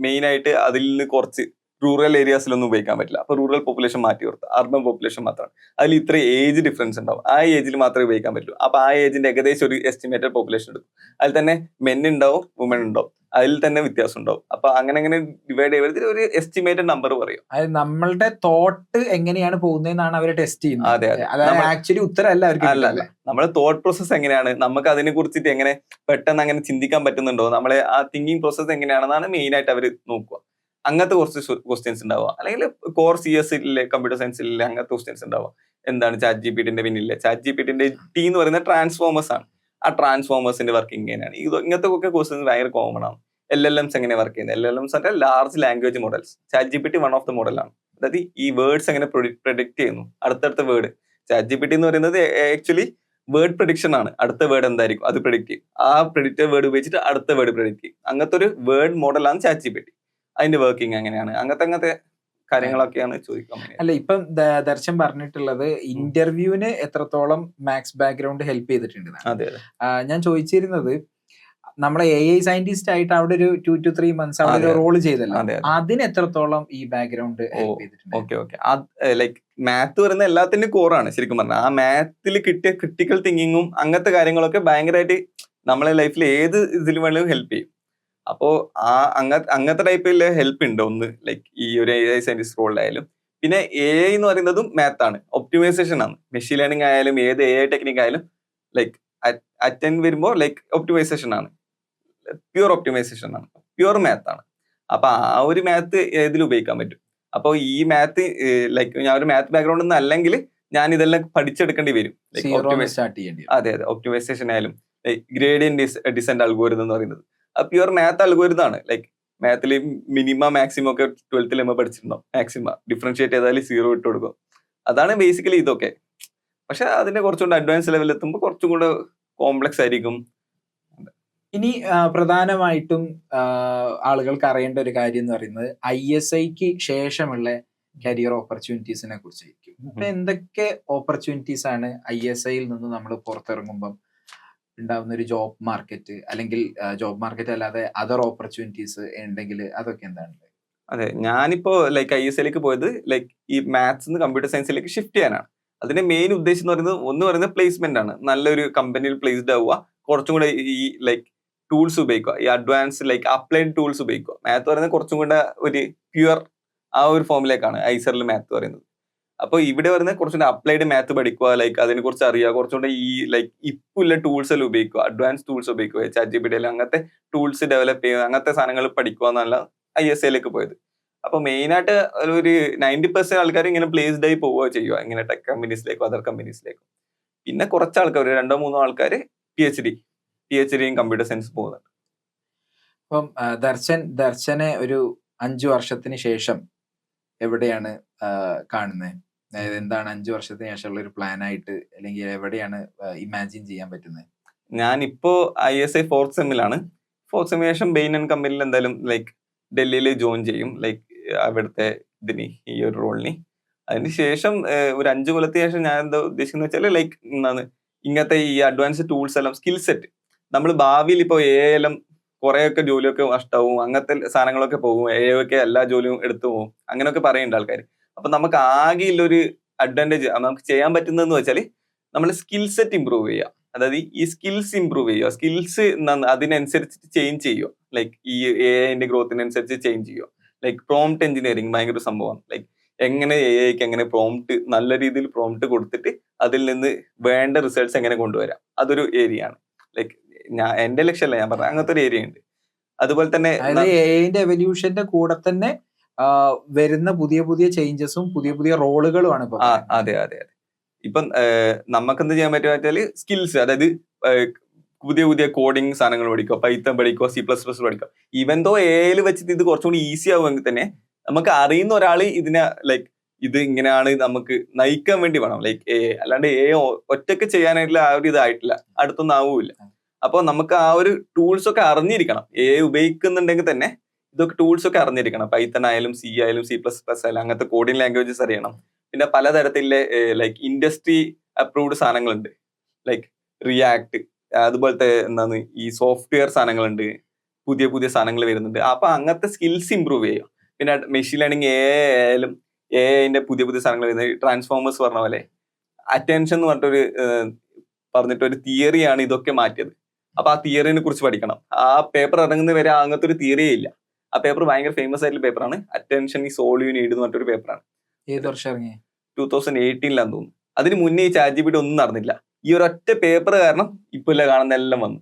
മെയിൻ ആയിട്ട് അതിൽ നിന്ന് കുറച്ച് റൂറൽ ഏരിയാസിലൊന്നും ഉപയോഗിക്കാൻ പറ്റില്ല. അപ്പൊ റൂറൽ പോപ്പുലേഷൻ മാറ്റി കൊടുത്ത് അർബൻ പോപ്പുലേഷൻ മാത്രമാണ്. അതിൽ ഇത്ര ഏജ് ഡിഫറൻസ് ഉണ്ടാവും, ആ ഏജിൽ മാത്രമേ ഉപയോഗിക്കാൻ പറ്റുള്ളൂ. അപ്പൊ ആ ഏജിന്റെ ഏകദേശം ഒരു എസ്റ്റിമേറ്റഡ് പോപ്പുലേഷൻ എടുക്കും. അതിൽ തന്നെ മെൻ ഉണ്ടാവും, വുമൻ ഉണ്ടാവും, അതിൽ തന്നെ വ്യത്യാസം ഉണ്ടാവും. അപ്പൊ അങ്ങനെ ഡിവൈഡ് ചെയ്ത് ഒരു എസ്റ്റിമേറ്റഡ് നമ്പർ പറയും. അതായത് നമ്മളുടെ തോട്ട് എങ്ങനെയാണ് പോകുന്നതെന്നാണ് അവർ ടെസ്റ്റ് ചെയ്യുന്നത്. അതെ, ആക്ച്വലി ഉത്തരമല്ല അവർക്ക്. അല്ല, നമ്മുടെ തോട്ട് പ്രോസസ് എങ്ങനെയാണ്, നമുക്ക് അതിനെ കുറിച്ചിട്ട് എങ്ങനെ പെട്ടെന്ന് അങ്ങനെ ചിന്തിക്കാൻ പറ്റുന്നുണ്ടോ, നമ്മളെ ആ തിങ്കിങ് പ്രോസസ് എങ്ങനെയാണെന്നാണ് മെയിൻ ആയിട്ട് അവർ നോക്കുക. അങ്ങനത്തെ കുറച്ച് ക്വസ്റ്റ്യൻസ് ഉണ്ടാവുക. അല്ലെങ്കിൽ കോർ CS കമ്പ്യൂട്ടർ സയൻസിലെ അങ്ങനത്തെ ക്വസ്റ്റ്യൻസ് ഉണ്ടാവുക. എന്താണ് ChatGPTന്റെ പിന്നിലെ ChatGPTന്റെ T എന്ന് പറയുന്ന ട്രാൻസ്ഫോമേഴ്സ് ആണ്. ആ ട്രാൻസ്ഫോമേഴ്സിന്റെ വർക്കിംഗ് എങ്ങനെയാണ്, ഇങ്ങനത്തെ ഒക്കെ ക്വസ്റ്റ്യൻസ് ഭയങ്കര കോമൺ ആണ്. LLMs എങ്ങനെ വർക്ക് ചെയ്യുന്നത്, LLMs ആണ് large language models. ChatGPT one of the മോഡലാണ്. അതായത് ഈ വേർഡ്സ് എങ്ങനെ പ്രൊഡിക്ട് ചെയ്യുന്നു, അടുത്തടുത്ത വേർഡ്. ChatGPT എന്ന് പറയുന്നത് ആക്ച്വലി വേർഡ് പ്രഡിക്ഷൻ ആണ്. അടുത്ത വേർഡ് എന്തായിരിക്കും അത് പ്രഡിക്റ്റ് ചെയ്യും. ആ പ്രഡിക്റ്റഡ് വേർഡ് ഉപയോഗിച്ചിട്ട് അടുത്ത വേർഡ് പ്രഡിക്റ്റ് ചെയ്യും. അങ്ങനത്തെ ഒരു വേർഡ് മോഡലാണ് ChatGPT. അതിന്റെ വർക്കിംഗ് എങ്ങനെയാണ്, അങ്ങനത്തെ കാര്യങ്ങളൊക്കെയാണ് ചോദിക്കാൻ വേണ്ടി. അല്ല ഇപ്പം ദർശൻ പറഞ്ഞിട്ടുള്ളത് ഇന്റർവ്യൂവിന് എത്രത്തോളം മാത്സ് ബാക്ക്ഗ്രൗണ്ട് ഹെൽപ്പ് ചെയ്തിട്ടുണ്ട് എന്നാണ്. അതെ അതെ ഞാൻ ചോദിച്ചിരുന്നത് നമ്മളെ AI സയന്റിസ്റ്റ് ആയിട്ട് അവിടെ ഒരു 2 to 3 months അവിടെ ഒരു അതെ. റോള് ചെയ്തല്ലോ, അതെ അതെ അതിന് എത്രത്തോളം ഈ ബാക്ക്ഗ്രൗണ്ട് ഹെൽപ്പ് ചെയ്തിട്ടുണ്ട്? ഓക്കെ ലൈക്ക് മാത്ത് പറയുന്ന എല്ലാത്തിന്റെ കോറാണ് ശരിക്കും പറഞ്ഞാൽ. ആ മാത്തിൽ കിട്ടിയ ക്രിട്ടിക്കൽ തിങ്കിങ്ങും അങ്ങനത്തെ കാര്യങ്ങളൊക്കെ ഭയങ്കരമായിട്ട് നമ്മളെ ലൈഫിൽ ഏത് ഇതിൽ വേണമെങ്കിലും ഹെൽപ്പ് ചെയ്യും. അപ്പോ അങ്ങനത്തെ ടൈപ്പിലെ ഹെൽപ്പ് ഉണ്ട് ഒന്ന്, ലൈക്ക് ഈ ഒരു AI സയന്റിസ്റ്റ് റോളിലായാലും. പിന്നെ AI എന്ന് പറയുന്നതും മാത്ത് ആണ്, ഒപ്റ്റിമൈസേഷൻ ആണ്. മെഷീൻ ലേണിംഗ് ആയാലും ഏത് AI ടെക്നിക് ആയാലും ലൈക്ക് അറ്റൻഡ് വരുമ്പോൾ ലൈക്ക് ഒപ്റ്റിമൈസേഷൻ ആണ്, പ്യൂർ ഒപ്റ്റിമൈസേഷൻ ആണ്, പ്യൂർ മാത്ത് ആണ്. അപ്പൊ ആ ഒരു മാത്ത് ഏതിൽ ഉപയോഗിക്കാൻ പറ്റും. അപ്പോൾ ഈ മാത്ത് ലൈക്ക് ഞാൻ ഒരു മാത്ത് ബാക്ക്ഗ്രൗണ്ട് ഒന്നും അല്ലെങ്കിൽ ഞാൻ ഇതെല്ലാം പഠിച്ചെടുക്കേണ്ടി വരും. സ്റ്റാർട്ട് ചെയ്യേണ്ടി വരും. അതെ ഒപ്റ്റിമൈസേഷൻ ആയാലും ഗ്രേഡിയന്റ് ഡിസെന്റ് അൽഗോരിതം എന്ന് പറയുന്നത് അത് പ്യൂർ മാത്ത് അൽഗോരിതം ആണ്. ലൈക്ക് മാത്തിൽ മിനിമം മാക്സിമം ഒക്കെ 12th നമ്മൾ പഠിച്ചിട്ടുണ്ടോ? മാക്സിമം ഡിഫറൻഷിയേറ്റ് ചെയ്താൽ 0 ഇട്ട് കൊടുക്കും. അതാണ് ബേസിക്കലി ഇതൊക്കെ. പക്ഷെ അതിന്റെ കുറച്ചുകൂടെ അഡ്വാൻസ് ലെവലിൽ എത്തുമ്പോൾ കുറച്ചും കൂടെ കോംപ്ലക്സ് ആയിരിക്കും. ഇനി പ്രധാനമായിട്ടും ആളുകൾക്ക് അറിയേണ്ട ഒരു കാര്യം എന്ന് പറയുന്നത് ISIക്ക് ശേഷമുള്ള കരിയർ ഓപ്പർച്യൂണിറ്റീസിനെ കുറിച്ചായിരിക്കും. അപ്പൊ എന്തൊക്കെ ഓപ്പർച്യൂണിറ്റീസ് ആണ് ISIയിൽ നിന്ന് നമ്മൾ പുറത്തിറങ്ങുമ്പോൾ ഉണ്ടാവുന്ന ഒരു ജോബ് മാർക്കറ്റ്, അല്ലെങ്കിൽ ജോബ് മാർക്കറ്റ് അല്ലാതെ അതർ ഓപ്പർച്യൂണിറ്റീസ് ഉണ്ടെങ്കിൽ അതൊക്കെ എന്താണ്? അതെ, ഞാനിപ്പോ ലൈക്ക് ISIലേക്ക് പോയത് ലൈക്ക് ഈ മാത്സ് കമ്പ്യൂട്ടർ സയൻസിലേക്ക് ഷിഫ്റ്റ് ചെയ്യാനാണ്. അതിന്റെ മെയിൻ ഉദ്ദേശം എന്ന് പറയുന്നത് ഒന്ന് പറയുന്നത് പ്ലേസ്മെന്റ് ആണ്. നല്ലൊരു കമ്പനിയിൽ പ്ലേസ്ഡ് ആവുക, കുറച്ചും കൂടെ ഈ ലൈക്ക് ടൂൾസ് ഉപയോഗിക്കുക, ഈ അഡ്വാൻസ് ലൈക്ക് അപ്ലൈഡ് ടൂൾസ് ഉപയോഗിക്കുക. മാത്ത് പറയുന്നത് കുറച്ചും കൂടെ ഒരു പ്യുവർ ആ ഒരു ഫോമിലേക്കാണ് ഐസറിൽ മാത്ത് പറയുന്നത്. അപ്പോൾ ഇവിടെ പറയുന്നത് കുറച്ചുകൂടെ അപ്ലൈഡ് മാത്ത് പഠിക്കുക, ലൈക്ക് അതിനെ കുറിച്ച് അറിയുക, കുറച്ചുകൂടെ ഈ ലൈക്ക് ഇപ്പുള്ള ടൂൾസ് എല്ലാം ഉപയോഗിക്കുക, അഡ്വാൻസ് ടൂൾസ് ഉപയോഗിക്കുക, ChatGPT അങ്ങനത്തെ ടൂൾസ് ഡെവലപ്പ് ചെയ്യുക, അങ്ങനത്തെ സാധനങ്ങൾ പഠിക്കുക എന്നല്ല ISIലേക്ക് പോയത്. അപ്പൊ മെയിൻ ആയിട്ട് ഒരു 90% ആൾക്കാർ ഇങ്ങനെ പ്ലേസ്ഡ് ആയി പോവുക ചെയ്യുക, ഇങ്ങനെ ടെക് കമ്പനീസിലേക്കും അതർ കമ്പനീസിലേക്കും. പിന്നെ കുറച്ച് ആൾക്കാർ 2-3 ആൾക്കാർ PhD കമ്പ്യൂട്ടർ സയൻസ് പോകുന്നുണ്ട്. അപ്പം ദർശനെ ഒരു 5 വർഷത്തിന് ശേഷം എവിടെയാണ് കാണുന്നത്? അതായത് എന്താണ് 5 വർഷത്തിന് ശേഷമുള്ള ഒരു പ്ലാൻ ആയിട്ട്, അല്ലെങ്കിൽ എവിടെയാണ് ഇമാജിൻ ചെയ്യാൻ പറ്റുന്നത്? ഞാനിപ്പോ ISI 4th സെമ്മിലാണ്. 4th സെമ്മിന് ശേഷം ബെയിൻ ആൻഡ് കമ്പനിയിൽ എന്തായാലും ലൈക്ക് ഡൽഹിയിൽ ജോയിൻ ചെയ്യും, ലൈക്ക് അവിടുത്തെ ഇതിന് ഈ ഒരു റോളിന്. അതിനുശേഷം ഒരു 5 കൊല്ലത്തിന് ശേഷം ഞാൻ എന്താ ഉദ്ദേശിക്കുന്നത് വെച്ചാൽ ലൈക്ക് എന്താണ് ഇങ്ങനത്തെ ഈ അഡ്വാൻസ് ടൂൾസ് എല്ലാം സ്കിൽ സെറ്റ് നമ്മൾ ഭാവിയിൽ ഇപ്പോൾ AI എല്ലാം കുറെയൊക്കെ ജോലിയൊക്കെ നഷ്ടമാവും, അങ്ങനത്തെ സാധനങ്ങളൊക്കെ പോകും, AI ഒക്കെ എല്ലാ ജോലിയും എടുത്തു പോകും, അങ്ങനെയൊക്കെ പറയുന്നുണ്ട് ആൾക്കാർ. അപ്പൊ നമുക്ക് ആകെ ഉള്ളൊരു അഡ്വാൻറ്റേജ് നമുക്ക് ചെയ്യാൻ പറ്റുന്നതെന്ന് വെച്ചാൽ നമ്മൾ സ്കിൽ സെറ്റ് ഇമ്പ്രൂവ് ചെയ്യുക. അതായത് ഈ സ്കിൽസ് ഇമ്പ്രൂവ് ചെയ്യുക, സ്കിൽസ് അതിനനുസരിച്ച് ചേഞ്ച് ചെയ്യുക, ലൈക്ക് ഈ AIന്റെ ഗ്രോത്തിനനുസരിച്ച് ചേഞ്ച് ചെയ്യുക. ലൈക്ക് പ്രോംപ്റ്റ് എഞ്ചിനീയറിംഗ് ഭയങ്കര സംഭവമാണ്. ലൈക്ക് എങ്ങനെ AIക്ക് എങ്ങനെ പ്രോംപ്റ്റ് നല്ല രീതിയിൽ പ്രോംപ്റ്റ് കൊടുത്തിട്ട് അതിൽ നിന്ന് വേണ്ട റിസൾട്ട്സ് എങ്ങനെ കൊണ്ടുവരാം, അതൊരു ഏരിയ ആണ്. ലൈക്ക് എന്റെ ലക്ഷ്യമല്ല ഞാൻ പറഞ്ഞത്, അങ്ങനത്തെ ഒരു ഏരിയ ഉണ്ട്. അതുപോലെ തന്നെ AIന്റെ എവല്യൂഷന്റെ കൂടെ തന്നെ വരുന്ന പുതിയ പുതിയ ചേഞ്ചസും പുതിയ പുതിയ റോളുകളുമാണ് ഇപ്പൊ. അതെ ഇപ്പം നമുക്ക് എന്ത് ചെയ്യാൻ പറ്റുക വെച്ചാൽ സ്കിൽസ്, അതായത് പുതിയ പുതിയ കോഡിങ് സാധനങ്ങൾ പഠിക്കുക, പൈത്തൺ പഠിക്കുക, C++ പഠിക്കുക. ഈവൻ ദോ AIയിൽ വെച്ചിട്ട് ഇത് കുറച്ചുകൂടി ഈസി ആവുമെങ്കിൽ തന്നെ നമുക്ക് അറിയുന്ന ഒരാൾ ഇതിനെ ലൈക്ക് ഇത് ഇങ്ങനെയാണ് നമുക്ക് നയിക്കാൻ വേണ്ടി വേണം, ലൈക്ക് AI. അല്ലാണ്ട് AI ഒറ്റയ്ക്ക് ചെയ്യാനായിട്ടുള്ള ആ ഒരു ഇതായിട്ടില്ല, അടുത്തൊന്നും ആവൂല. അപ്പോൾ നമുക്ക് ആ ഒരു ടൂൾസ് ഒക്കെ അറിഞ്ഞിരിക്കണം. AI ഉപയോഗിക്കുന്നുണ്ടെങ്കിൽ തന്നെ ഇതൊക്കെ ടൂൾസ് ഒക്കെ അറിഞ്ഞിരിക്കണം. പൈത്തൺ ആയാലും C ആയാലും C++ ആയാലും അങ്ങനത്തെ കോഡിംഗ് ലാംഗ്വേജസ് അറിയണം. പിന്നെ പലതരത്തിലെ ലൈക്ക് ഇൻഡസ്ട്രി അപ്രൂവ്ഡ് സാധനങ്ങളുണ്ട്, ലൈക്ക് റിയാക്ട്, അതുപോലത്തെ എന്താണ് ഈ സോഫ്റ്റ്വെയർ സാധനങ്ങളുണ്ട്, പുതിയ പുതിയ സാധനങ്ങൾ വരുന്നുണ്ട്. അപ്പൊ അങ്ങനത്തെ സ്കിൽസ് ഇമ്പ്രൂവ് ചെയ്യുക. പിന്നെ മെഷീൻ ലേണിംഗ് AI ആയാലും AIന്റെ പുതിയ പുതിയ സാധനങ്ങൾ വരുന്നത്, ട്രാൻസ്ഫോമേഴ്സ് പറഞ്ഞ പോലെ അറ്റൻഷൻ എന്ന് പറഞ്ഞിട്ടൊരു തിയറിയാണ് ഇതൊക്കെ മാറ്റിയത്. അപ്പൊ ആ തിയറിനെ കുറിച്ച് പഠിക്കണം. ആ പേപ്പർ ഇറങ്ങുന്നത് വരെ അങ്ങനത്തെ ഒരു തിയറിയേ ഇല്ല. ആ പേപ്പർ ഭയങ്കര ഫേമസ് ആയിട്ടുള്ള പേപ്പറാണ്, attention is all you need എന്ന് പറഞ്ഞിട്ടൊരു പേപ്പറാണ്. ഏത് വർഷം ഇറങ്ങി? 2018 തോന്നുന്നു. അതിന് മുന്നേ ഈ ChatGPT ഒന്നും നടന്നില്ല. ഈ ഒരൊറ്റ പേപ്പർ കാരണം ഇപ്പൊ ഇല്ല കാണുന്ന എല്ലാം വന്നു.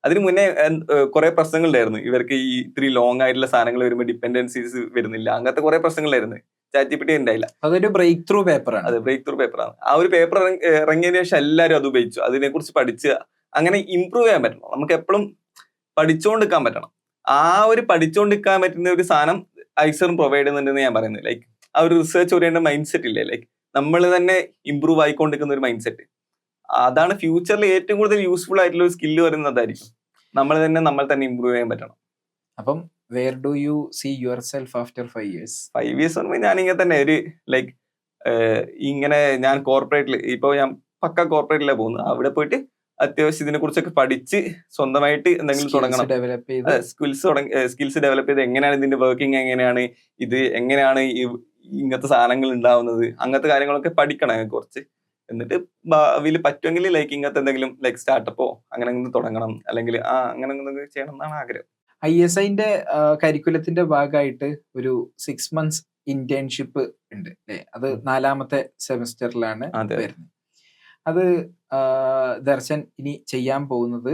അതിന് മുന്നേ കുറെ പ്രശ്നങ്ങളുണ്ടായിരുന്നു ഇവർക്ക്, ഈ ഇത്തിരി ലോങ് ആയിട്ടുള്ള സാധനങ്ങൾ വരുമ്പോൾ ഡിപ്പെൻഡൻസീസ് വരുന്നില്ല, അങ്ങനത്തെ കുറെ പ്രശ്നങ്ങളുണ്ടായിരുന്നു. ChatGPT ഉണ്ടായില്ല. അതൊരു ബ്രേക്ക് ത്രൂ പേപ്പറാണ്. അതെ, ബ്രേക്ക് ത്രൂ പേപ്പറാണ്. ആ ഒരു പേപ്പർ ഇറങ്ങിയതിനു ശേഷം എല്ലാവരും അത് ഉപയോഗിച്ചു, അതിനെ കുറിച്ച് പഠിച്ച് അങ്ങനെ ഇമ്പ്രൂവ് ചെയ്യാൻ പറ്റണം. നമുക്ക് എപ്പോഴും പഠിച്ചുകൊണ്ടിരിക്കാൻ പറ്റണം. ആ ഒരു പഠിച്ചുകൊണ്ടിരിക്കാൻ പറ്റുന്ന ഒരു സാധനം ഐസറും പ്രൊവൈഡ് ചെയ്യുന്നുണ്ടെന്ന് ഞാൻ പറയുന്നത്. ലൈക്ക് ആ ഒരു റിസർച്ച് ഓറിയന്റഡ് മൈൻഡ് സെറ്റ് ഇല്ലേ, ലൈക്ക് നമ്മൾ തന്നെ ഇമ്പ്രൂവ് ആയിക്കൊണ്ടിരിക്കുന്ന ഒരു മൈൻഡ് സെറ്റ്. അതാണ് ഫ്യൂച്ചറിൽ ഏറ്റവും കൂടുതൽ യൂസ്ഫുൾ ആയിട്ടുള്ള ഒരു സ്കില്ല് പറയുന്നത്. അതായിരിക്കും നമ്മൾ തന്നെ ഇമ്പ്രൂവ് ചെയ്യാൻ പറ്റണം. അപ്പം where do you see yourself after 5 years? 5 years പറയുമ്പോൾ ഞാൻ ഇങ്ങനെ തന്നെ ഒരു ലൈക്ക് ഇങ്ങനെ ഞാൻ കോർപ്പറേറ്റിൽ ഇപ്പൊ ഞാൻ പക്ക കോർപ്പറേറ്റിലാണ് പോകുന്നത്. അവിടെ പോയിട്ട് അത്യാവശ്യം ഇതിനെ കുറിച്ചൊക്കെ പഠിച്ച് സ്വന്തമായിട്ട് എന്തെങ്കിലും തുടങ്ങണം. ഡെവലപ്പ് ചെയ്ത് സ്കിൽസ് ഡെവലപ്പ് ചെയ്ത് എങ്ങനെയാണ് ഇതിന്റെ വർക്കിംഗ്, എങ്ങനെയാണ് ഇത്, എങ്ങനെയാണ് ഇങ്ങനത്തെ സാധനങ്ങൾ ഉണ്ടാവുന്നത്, അങ്ങനത്തെ കാര്യങ്ങളൊക്കെ പഠിക്കണം കുറച്ച്. എന്നിട്ട് ഭാവിയിൽ പറ്റുമെങ്കിൽ ലൈക്ക് ഇങ്ങനത്തെ എന്തെങ്കിലും ലൈക്ക് സ്റ്റാർട്ടപ്പോ അങ്ങനെ തുടങ്ങണം, അല്ലെങ്കിൽ അങ്ങനെ എന്തെങ്കിലും ചെയ്യണം എന്നാണ് ആഗ്രഹം. ISIന്റെ കരിക്കുലത്തിന്റെ ഭാഗമായിട്ട് ഒരു 6 months ഇന്റേൺഷിപ്പ് ഉണ്ട് അല്ലെ? അത് 4ാമത്തെ സെമസ്റ്ററിലാണ് വരുന്നത്. അത് ദർശൻ ഇനി ചെയ്യാൻ പോകുന്നത്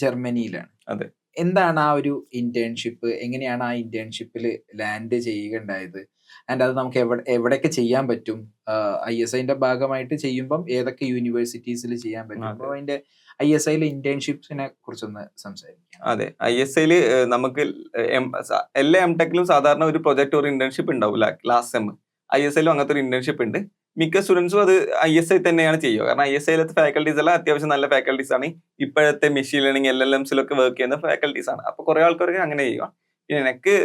ജർമ്മനിയിലാണ്. അതെ. എന്താണ് ആ ഒരു ഇന്റേൺഷിപ്പ്? എങ്ങനെയാണ് ആ ഇന്റേൺഷിപ്പിൽ ലാൻഡ് ചെയ്യുകയുണ്ടായത്? ആൻഡ് അത് നമുക്ക് എവിടെയൊക്കെ ചെയ്യാൻ പറ്റും? ISIന്റെ ഭാഗമായിട്ട് ചെയ്യുമ്പം ഏതൊക്കെ യൂണിവേഴ്സിറ്റീസിൽ ചെയ്യാൻ പറ്റും? അപ്പോൾ അതിന്റെ ISIലെ ഇന്റേൺഷിപ്സിനെ കുറിച്ചൊന്ന് സംസാരിക്കാം. അതെ, ISIൽ നമുക്ക് എല്ലാ എംടെക്കിലും സാധാരണ ഒരു പ്രൊജക്ട് ഒരു ഇന്റേൺഷിപ്പ് ഉണ്ടാവില്ല ലാസ്റ്റ് സെം. ISIലും അങ്ങനത്തെ ഒരു ഇന്റേൺഷിപ്പ് ഉണ്ട്. മിക്ക സ്റ്റുഡൻസും അത് ISI തന്നെയാണ് ചെയ്യുക. കാരണം ISIലത്തെ ഫാക്കൽറ്റീസ് എല്ലാം അത്യാവശ്യം നല്ല ഫാക്കൽറ്റീസ് ആണ്. ഇപ്പോഴത്തെ മെഷീൻ ലേണിംഗ് LLMസിലൊക്കെ വർക്ക് ചെയ്യുന്ന ഫാക്കൽറ്റീസ് ആണ്. അപ്പൊ കുറെ ആൾക്കാർക്ക് അങ്ങനെ ചെയ്യുക. പിന്നെ എനിക്ക്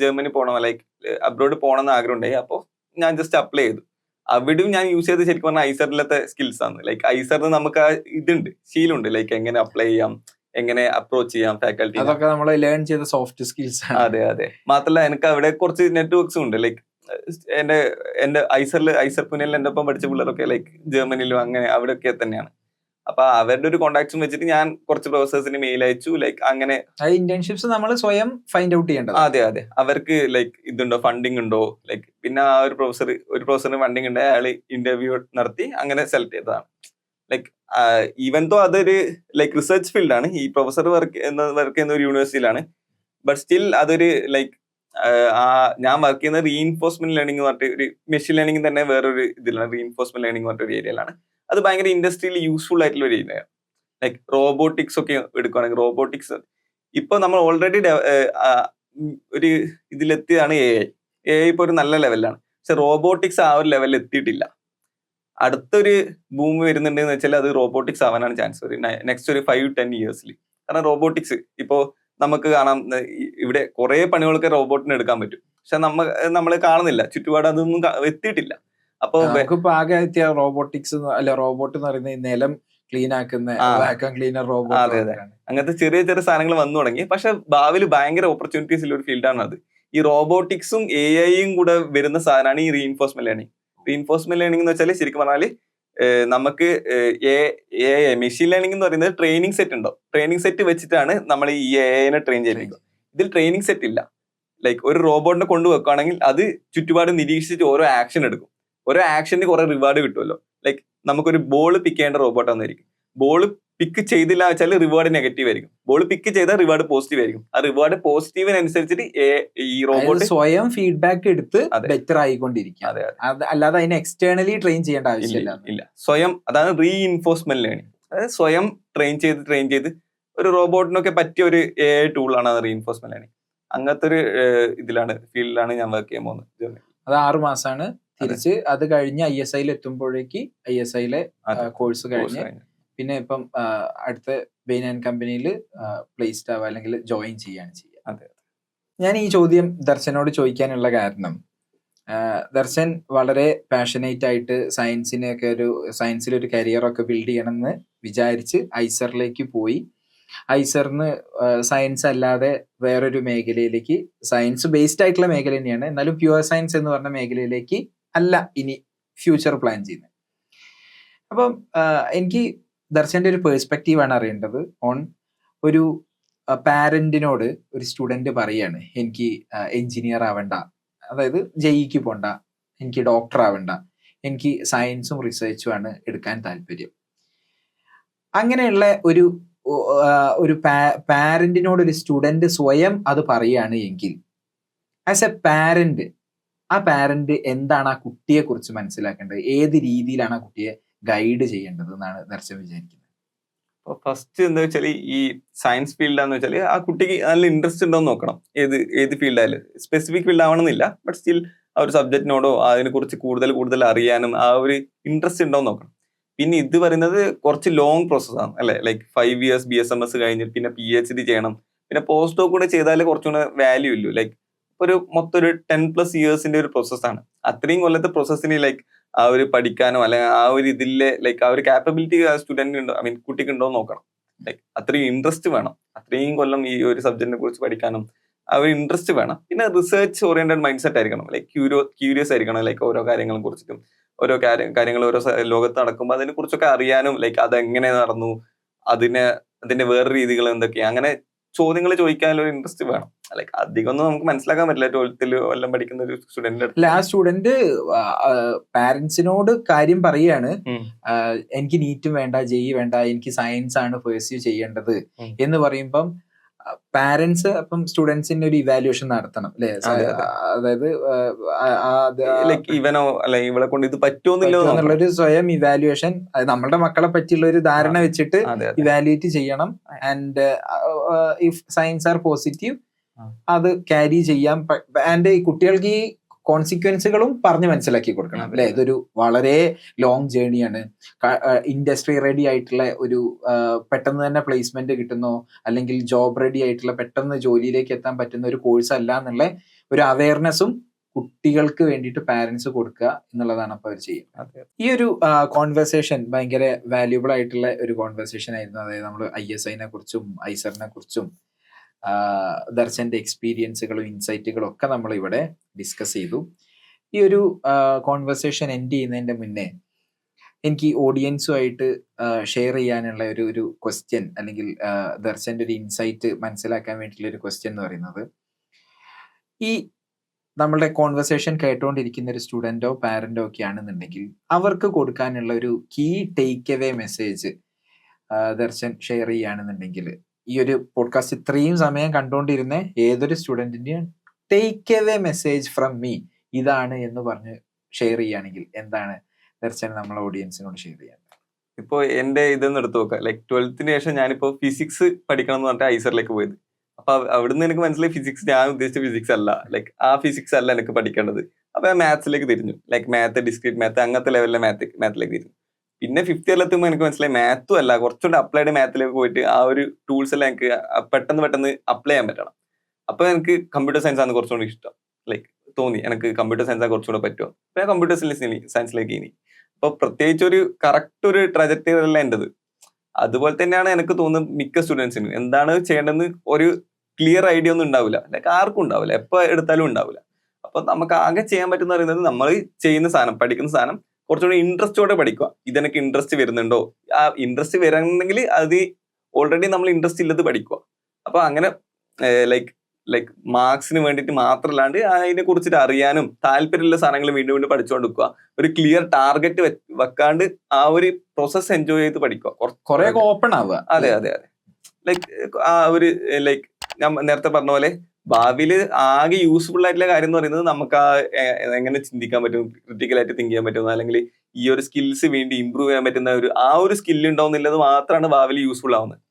ജർമ്മനി പോകണം, ലൈക്ക് അബ്രോഡ് പോകണം എന്ന് ആഗ്രഹം ഉണ്ടായി. അപ്പോൾ ഞാൻ ജസ്റ്റ് അപ്ലൈ ചെയ്തു. അവിടെയും ഞാൻ യൂസ് ചെയ്ത് ശരിക്കും പറഞ്ഞാൽ ഐസറിലത്തെ സ്കിൽസ് ആണ്. ലൈക്ക് ഐസറിന് നമുക്ക് ഇതുണ്ട്, ശീലമുണ്ട്, ലൈക്ക് എങ്ങനെ അപ്ലൈ ചെയ്യാം, എങ്ങനെ അപ്രോച്ച് ചെയ്യാം ഫാക്കൽറ്റി, അതൊക്കെ നമ്മൾ ലേൺ ചെയ്ത സോഫ്റ്റ് സ്കിൽസ്. അതെ അതെ. മാത്രമല്ല എനിക്ക് അവിടെ കുറച്ച് നെറ്റ്വർക്ക്സും ഉണ്ട്. ലൈക്ക് എന്റെ ഐസർ പുനേലിൽ എന്റെ ഒപ്പം പഠിച്ച പിള്ളേരൊക്കെ ലൈക്ക് ജർമ്മനിയിലും അങ്ങനെ അവിടെയൊക്കെ തന്നെയാണ്. അപ്പൊ അവരുടെ ഒരു കോൺടാക്ട്സും വെച്ചിട്ട് ഞാൻ കുറച്ച് പ്രൊഫസേഴ്സിന് മെയിൽ അയച്ചു. ലൈക്ക് അങ്ങനെ ഇന്റേൺഷിപ്സ് നമ്മൾ സ്വയം ഫൈൻഡ് ഔട്ട് ചെയ്യേണ്ടത്. അതെ അതെ. അവർക്ക് ലൈക്ക് ഇതുണ്ടോ, ഫണ്ടിങ് ഉണ്ടോ, ലൈക്ക് പിന്നെ ആ ഒരു പ്രൊഫസറിന് ഫണ്ടിങ് ഉണ്ട്, അയാള് ഇന്റർവ്യൂ നടത്തി അങ്ങനെ സെലക്ട് ചെയ്തതാണ്. ലൈക്ക് ഈവൻ തോ അതൊരു ലൈക്ക് റിസർച്ച് ഫീൽഡാണ്, ഈ പ്രൊഫസർ വർക്ക് ചെയ്യുന്ന ഒരു യൂണിവേഴ്സിറ്റിയിലാണ്, ബട്ട് സ്റ്റിൽ അതൊരു ലൈക്ക് ഞാൻ വർക്ക് ചെയ്യുന്ന റീഇൻഫോഴ്സ്മെന്റ് ലേണിംഗ് എന്ന് പറഞ്ഞിട്ട് ഒരു മെഷീൻ ലേണിംഗ് തന്നെ വേറൊരു ഇതിലാണ്. റീഇൻഫോഴ്സ്മെന്റ് ലേണിംഗ് എന്ന് പറഞ്ഞ ഒരു ഏരിയയിലാണ്. അത് ഭയങ്കര ഇൻഡസ്ട്രിയിൽ യൂസ്ഫുൾ ആയിട്ടുള്ള ഒരു ഏരിയയാണ്. ലൈക്ക് റോബോട്ടിക്സ് ഒക്കെ എടുക്കുകയാണെങ്കിൽ, റോബോട്ടിക്സ് ഇപ്പൊ നമ്മൾ ഓൾറെഡി ഒരു ഇതിലെത്തിയതാണ് AI ഇപ്പൊ ഒരു നല്ല ലെവലിലാണ്. പക്ഷെ റോബോട്ടിക്സ് ആ ഒരു ലെവലിൽ എത്തിയിട്ടില്ല. അടുത്തൊരു ബൂം വരുന്നുണ്ട് എന്ന് വെച്ചാൽ അത് റോബോട്ടിക്സ് ആവാനാണ് ചാൻസ് നെക്സ്റ്റ് ഒരു 5-10 yearsൽ. കാരണം റോബോട്ടിക്സ് ഇപ്പോ നമുക്ക് കാണാം, ഇവിടെ കുറെ പണികളൊക്കെ റോബോട്ടിന് എടുക്കാൻ പറ്റും. പക്ഷെ നമ്മൾ കാണുന്നില്ല, ചുറ്റുപാട് അതൊന്നും എത്തിയിട്ടില്ല. അപ്പൊ റോബോട്ടിക്സ് അല്ല, റോബോട്ട് എന്ന് പറയുന്നത് നിലം ക്ലീൻ ആക്കുന്ന വാക്യൂം ക്ലീനർ റോബോട്ട്. അതെ അതെ. അങ്ങനത്തെ ചെറിയ ചെറിയ സാധനങ്ങൾ വന്നു തുടങ്ങി. പക്ഷെ ഭാവിയിൽ ഭയങ്കര ഓപ്പർച്യൂണിറ്റീസ് ഉള്ള ഒരു ഫീൽഡാണ് അത്. ഈ റോബോട്ടിക്സും AIയും കൂടെ വരുന്ന സാധനമാണ് ഈ റീഇൻഫോഴ്സ്മെന്റ് ലേണിംഗ്. റീഇൻഫോഴ്സ്മെന്റ് ലേണിംഗ് എന്ന് വെച്ചാൽ ശരിക്കും പറഞ്ഞാൽ നമുക്ക് മെഷീൻ ലേണിംഗ് എന്ന് പറയുന്നത് ട്രെയിനിങ് സെറ്റ് ഉണ്ടോ, ട്രെയിനിങ് സെറ്റ് വെച്ചിട്ടാണ് നമ്മൾ ഈ AIനെ ട്രെയിൻ ചെയ്യിപ്പിക്കുക. ഇതിൽ ട്രെയിനിങ് സെറ്റ് ഇല്ല. ലൈക്ക് ഒരു റോബോട്ടിനെ കൊണ്ടുവെക്കുകയാണെങ്കിൽ അത് ചുറ്റുപാട് നിരീക്ഷിച്ച് ഓരോ ആക്ഷൻ എടുക്കും. ഓരോ ആക്ഷന് കുറെ റിവാർഡ് കിട്ടുമല്ലോ. ലൈക്ക് നമുക്കൊരു ബോൾ പിക്ക് ചെയ്യേണ്ട റോബോട്ട് ആണെന്നായിരിക്കും. ബോൾ പിക്ക് ചെയ്തില്ല വെച്ചാൽ റിവാർഡ് നെഗറ്റീവ് ആയിരിക്കും. ബോൾ പിക്ക് ചെയ്താൽ റിവാർഡ് പോസിറ്റീവ് ആയിരിക്കും. ആ റിവാർഡ് പോസിറ്റീവിനനുസരിച്ചിട്ട് ഈ റോബോട്ട് സ്വയം ഫീഡ്ബാക്ക് എടുത്ത് ബെറ്റർ ആയിക്കൊണ്ടിരിക്കും. അല്ലാതെ അതിനെ എക്സ്റ്റേണലി ട്രെയിൻ ചെയ്യേണ്ട ആവശ്യമില്ല. ഇല്ല, സ്വയം. അതാണ് റീഇൻഫോഴ്സ്മെന്റ് ലേണിംഗ്. അതായത് സ്വയം ട്രെയിൻ ചെയ്ത് ഒരു റോബോട്ടിനൊക്കെ പറ്റിയ ഒരു AI ടൂളാണ് അത് റീഇൻഫോഴ്സ്മെന്റ് ലേണിംഗ്. അങ്ങനത്തെ ഒരു ഫീൽഡിലാണ് ഞാൻ വർക്ക് ചെയ്യാൻ പോകുന്നത്. അത് 6 മാസമാണ്. തിരിച്ച് അത് കഴിഞ്ഞ് ISIൽ എത്തുമ്പോഴേക്ക് ISIലെ കോഴ്സ് കഴിഞ്ഞ് പിന്നെ ഇപ്പം അടുത്ത ബെയിൻ ആൻഡ് കമ്പനിയിൽ പ്ലേസ്ഡ് ആവുക അല്ലെങ്കിൽ ജോയിൻ ചെയ്യാണ് ചെയ്യുക. ഞാൻ ഈ ചോദ്യം ദർശനോട് ചോദിക്കാനുള്ള കാരണം, ദർശൻ വളരെ പാഷനേറ്റ് ആയിട്ട് സയൻസിലൊരു കരിയറൊക്കെ ബിൽഡ് ചെയ്യണമെന്ന് വിചാരിച്ച് ഐസറിലേക്ക് പോയി. ഐസറിന് സയൻസ് അല്ലാതെ വേറൊരു മേഖലയിലേക്ക്, സയൻസ് ബേസ്ഡ് ആയിട്ടുള്ള മേഖല തന്നെയാണ്, എന്നാലും പ്യുവർ സയൻസ് എന്ന് പറഞ്ഞ മേഖലയിലേക്ക് അല്ല ഇനി ഫ്യൂച്ചർ പ്ലാൻ ചെയ്യുന്നത്. അപ്പം എനിക്ക് ദർശന്റെ ഒരു പേഴ്സ്പെക്റ്റീവാണ് അറിയേണ്ടത് ഓൺ ഒരു പാരന്റിനോട് ഒരു സ്റ്റുഡന്റ് പറയാണ്, എനിക്ക് എഞ്ചിനീയർ ആവണ്ട, അതായത് JEEക്ക് പോണ്ട, എനിക്ക് ഡോക്ടർ ആവണ്ട, എനിക്ക് സയൻസും റിസർച്ചും ആണ് എടുക്കാൻ താല്പര്യം. അങ്ങനെയുള്ള ഒരു പാരന്റിനോട് ഒരു സ്റ്റുഡന്റ് സ്വയം അത് പറയാണ് എങ്കിൽ, ആസ് എ പാരന്റ് ആ പാരന്റ് എന്താണ് ആ കുട്ടിയെ കുറിച്ച് മനസ്സിലാക്കേണ്ടത്, ഏത് രീതിയിലാണ് ആ കുട്ടിയെ ഗൈഡ് ചെയ്യേണ്ടത് എന്നാണ് ദർശൻ വിചാരിക്കുന്നത്? ഫസ്റ്റ് എന്താ വെച്ചാൽ, ഈ സയൻസ് ഫീൽഡാന്ന് വെച്ചാൽ ആ കുട്ടിക്ക് നല്ല ഇൻട്രസ്റ്റ് ഉണ്ടോ എന്ന് നോക്കണം. ഏത് ഫീൽഡായാലും സ്പെസിഫിക് ഫീൽഡ് ആവണമെന്നില്ല, ബട്ട് സ്റ്റിൽ ആ ഒരു സബ്ജക്റ്റിനോടോ അതിനെ കുറിച്ച് കൂടുതൽ അറിയാനും ആ ഒരു ഇൻട്രസ്റ്റ് ഉണ്ടോ എന്ന് നോക്കണം. പിന്നെ ഇത് പറയുന്നത് കുറച്ച് ലോങ് പ്രോസസ്സാണ് അല്ലെ. ലൈക്ക് 5 years BSMS കഴിഞ്ഞ് പിന്നെ PhD ചെയ്യണം, പിന്നെ പോസ്റ്റ് ഡോക്ക് കൂടെ ചെയ്താൽ കുറച്ചുകൂടെ വാല്യൂ ഇല്ലു. ലൈക്ക് ഒരു മൊത്തം ഒരു 10+ ഇയേഴ്സിന്റെ ഒരു പ്രോസസ്സാണ്. അത്രയും കൊല്ലത്തെ പ്രോസസ്സിന് ലൈക്ക് ആ ഒരു പഠിക്കാനോ അല്ലെങ്കിൽ ആ ഒരു ഇതിലെ ലൈക്ക് ആ ഒരു കാപ്പബിലിറ്റി സ്റ്റുഡന്റ് ഉണ്ടോ, ഐ മീൻ കുട്ടിക്ക് ഉണ്ടോ എന്ന് നോക്കണം. ലൈക്ക് അത്രയും ഇൻട്രസ്റ്റ് വേണം, അത്രയും കൊല്ലം ഈ ഒരു സബ്ജക്റ്റിനെ കുറിച്ച് പഠിക്കാനും ആ ഒരു ഇൻട്രസ്റ്റ് വേണം. പിന്നെ റിസർച്ച് ഓറിയന്റഡ് മൈൻഡ് സെറ്റ് ആയിരിക്കണം, ലൈക്ക് ക്യൂരിയസ് ആയിരിക്കണം. ലൈക്ക് ഓരോ കാര്യങ്ങളെ കുറിച്ചിട്ടും ഓരോ കാര്യങ്ങൾ ഓരോ ലോകത്ത് നടക്കുമ്പോൾ അതിനെ കുറിച്ചൊക്കെ അറിയാനും, ലൈക്ക് അതെങ്ങനെ നടന്നു, അതിന്റെ വേറെ രീതികൾ എന്തൊക്കെയാ, അങ്ങനെ ചോദ്യങ്ങൾ ചോദിക്കാനുള്ള ഒരു ഇൻട്രസ്റ്റ് വേണം. ലൈക്ക് അധികം ഒന്നും നമുക്ക് മനസ്സിലാക്കാൻ പറ്റില്ല 12th എല്ലാം പഠിക്കുന്ന ഒരു സ്റ്റുഡന്റ്. അല്ല, ആ സ്റ്റുഡന്റ് പാരന്റ്സിനോട് കാര്യം പറയാണ്, എനിക്ക് നീറ്റും വേണ്ട, ജെഇ വേണ്ട, എനിക്ക് സയൻസ് ആണ് പെർസ്യൂ ചെയ്യേണ്ടത് എന്ന് പറയുമ്പം പാരന്റ്സ് അപ്പം സ്റ്റുഡൻസിന്റെ ഒരു ഇവാലുവേഷൻ നടത്തണം അല്ലെ? അതായത് ലൈക്ക് ഇവനോ അല്ലെ ഇവളെ കൊണ്ട് ഇത് പറ്റുമെന്നുള്ളൊരു സ്വയം ഇവാലുവേഷൻ, നമ്മളുടെ മക്കളെ പറ്റിയുള്ള ഒരു ധാരണ വെച്ചിട്ട് ഇവാലുവേറ്റ് ചെയ്യണം. And if science are positive അത് ക്യാരി ചെയ്യാം. ആൻഡ് ഈ കുട്ടികൾക്ക് ഈ കോൺസിക്വൻസുകളും പറഞ്ഞ് മനസ്സിലാക്കി കൊടുക്കണം അല്ലെ? ഇതൊരു വളരെ ലോങ് ജേർണിയാണ്. ഇൻഡസ്ട്രി റെഡി ആയിട്ടുള്ള ഒരു പെട്ടെന്ന് തന്നെ പ്ലേസ്മെന്റ് കിട്ടുന്നോ അല്ലെങ്കിൽ ജോബ് റെഡി ആയിട്ടുള്ള പെട്ടെന്ന് ജോലിയിലേക്ക് എത്താൻ പറ്റുന്ന ഒരു കോഴ്സ് അല്ല എന്നുള്ള ഒരു അവയർനെസ്സും കുട്ടികൾക്ക് വേണ്ടിയിട്ട് പാരന്റ്സ് കൊടുക്കുക എന്നുള്ളതാണ് അപ്പോൾ അവർ ചെയ്യുന്നത്. ഈ ഒരു കോൺവെർസേഷൻ ഭയങ്കര വാല്യൂബിൾ ആയിട്ടുള്ള ഒരു കോൺവെർസേഷൻ ആയിരുന്നു. അതായത് നമ്മൾ ISIനെ കുറിച്ചും ഐസറിനെ കുറിച്ചും ദർശന്റെ എക്സ്പീരിയൻസുകളും ഇൻസൈറ്റുകളും ഒക്കെ നമ്മൾ ഇവിടെ ഡിസ്കസ് ചെയ്തു. ഈ ഒരു കോൺവെർസേഷൻ എൻഡ് ചെയ്യുന്നതിന്റെ മുന്നേ എനിക്ക് ഓഡിയൻസുമായിട്ട് ഷെയർ ചെയ്യാനുള്ള ഒരു ക്വസ്റ്റ്യൻ അല്ലെങ്കിൽ ദർശന്റെ ഒരു ഇൻസൈറ്റ് മനസ്സിലാക്കാൻ വേണ്ടിയിട്ടുള്ള ഒരു ക്വസ്റ്റ്യൻ എന്ന് പറയുന്നത്, ഈ നമ്മളുടെ കോൺവെർസേഷൻ കേട്ടുകൊണ്ടിരിക്കുന്ന ഒരു സ്റ്റുഡൻറ്റോ പാരന്റോ ഒക്കെ ആണെന്നുണ്ടെങ്കിൽ അവർക്ക് കൊടുക്കാനുള്ള ഒരു key take away message Darshan share ചെയ്യുകയാണെന്നുണ്ടെങ്കിൽ, ഈ ഒരു പോഡ്കാസ്റ്റ് ഇത്രയും സമയം കണ്ടുകൊണ്ടിരുന്ന ഏതൊരു സ്റ്റുഡന്റിന്റെയും take away message from me ഇതാണ് എന്ന് പറഞ്ഞ് ഷെയർ ചെയ്യുകയാണെങ്കിൽ എന്താണ് ദർശനം നമ്മളെ ഓഡിയൻസിനോട് ഷെയർ ചെയ്യാൻ? ഇപ്പൊ എന്റെ ഇതൊന്നും എടുത്തു നോക്കാം. ലൈക്ക് 12th ശേഷം ഞാനിപ്പോ ഫിസിക്സ് പഠിക്കണം എന്ന് പറഞ്ഞിട്ട് ഐസറിലേക്ക് പോയത്. അപ്പൊ അവിടുന്ന് എനിക്ക് മനസ്സിലായി ഫിസിക്സ് ഞാൻ ഉദ്ദേശിച്ച ഫിസിക്സ് അല്ല, ലൈക്ക് ആ ഫിസിക്സ് അല്ല എനിക്ക് പഠിക്കേണ്ടത്. അപ്പൊ ഞാൻ മാത്സിലേക്ക് തിരിഞ്ഞു. ലൈക്ക് മാത്ത്, ഡിസ്ക്രീറ്റ് മാത്ത്, അങ്ങനത്തെ ലെവലിലെ മാത്തിലേക്ക് തിരിഞ്ഞു. പിന്നെ 5th ഇയറിൽ എത്തുമ്പോൾ എനിക്ക് മനസ്സിലായി മാത്തും അല്ല, കുറച്ചുകൂടെ അപ്ലൈഡ് മാത്തിലേക്ക് പോയിട്ട് ആ ഒരു ടൂൾസ് എല്ലാം എനിക്ക് പെട്ടെന്ന് അപ്ലൈ ചെയ്യാൻ പറ്റണം. അപ്പൊ എനിക്ക് കമ്പ്യൂട്ടർ സയൻസ് ആണ് കുറച്ചുകൂടി ഇഷ്ടം. ലൈക്ക് തോന്നി എനിക്ക് കമ്പ്യൂട്ടർ സയൻസ് ആണ് കുറച്ചുകൂടെ പറ്റുമോ. അപ്പൊ ഞാൻ കമ്പ്യൂട്ടർ സയൻസിലേക്ക് ഇനി. അപ്പൊ പ്രത്യേകിച്ച് ഒരു കറക്റ്റ് ഒരു ട്രജക്ടറി അല്ല എന്റേത്. അതുപോലെ തന്നെയാണ് എനിക്ക് തോന്നുന്നത് മിക്ക സ്റ്റുഡൻസിന് എന്താണ് ചെയ്യേണ്ടതെന്ന് ഒരു ക്ലിയർ ഐഡിയ ഒന്നും ഉണ്ടാവില്ല. ലൈക്ക് ആർക്കും ഉണ്ടാവില്ല, എപ്പോ എടുത്താലും ഉണ്ടാവില്ല. അപ്പൊ നമുക്ക് ആകെ ചെയ്യാൻ പറ്റുന്ന പറയുന്നത് നമ്മൾ ചെയ്യുന്ന സാധനം, പഠിക്കുന്ന സാധനം കുറച്ചുകൂടി ഇൻട്രസ്റ്റോടെ പഠിക്കുക. ഇതെനിക്ക് ഇൻട്രസ്റ്റ് വരുന്നുണ്ടോ, ആ ഇൻട്രസ്റ്റ് വരണമെങ്കിൽ അത് ഓൾറെഡി നമ്മൾ ഇൻട്രസ്റ്റ് ഇല്ലത് പഠിക്കുക. അപ്പൊ അങ്ങനെ ലൈക്ക് മാർക്സിന് വേണ്ടിയിട്ട് മാത്രമല്ലാണ്ട് അതിനെ കുറിച്ചിട്ട് അറിയാനും താല്പര്യമുള്ള സാധനങ്ങൾ വീണ്ടും വീണ്ടും പഠിച്ചുകൊണ്ടിരിക്കുക. ഒരു ക്ലിയർ ടാർഗറ്റ് വെക്കാണ്ട് ആ ഒരു പ്രോസസ് എൻജോയ് ചെയ്ത് പഠിക്കുക. കുറെ ഓപ്പൺ ആവുക. അതെ. ലൈക്ക് ആ ഒരു ലൈക്ക് ഞാൻ നേരത്തെ പറഞ്ഞ പോലെ ഭാവിയിൽ ആകെ യൂസ്ഫുൾ ആയിട്ടുള്ള കാര്യം എന്ന് പറയുന്നത് നമുക്ക് ആ എങ്ങനെ ചിന്തിക്കാൻ പറ്റും, ക്രിട്ടിക്കലായിട്ട് തിങ്ക് ചെയ്യാൻ പറ്റുന്ന, അല്ലെങ്കിൽ ഈ ഒരു സ്കിൽസ് വേണ്ടി ഇമ്പ്രൂവ് ചെയ്യാൻ പറ്റുന്ന ആ ഒരു സ്കില്ല് ഉണ്ടാവുന്നില്ലത് മാത്രമാണ് ഭാവിയിൽ യൂസ്ഫുൾ ആവുന്നത്.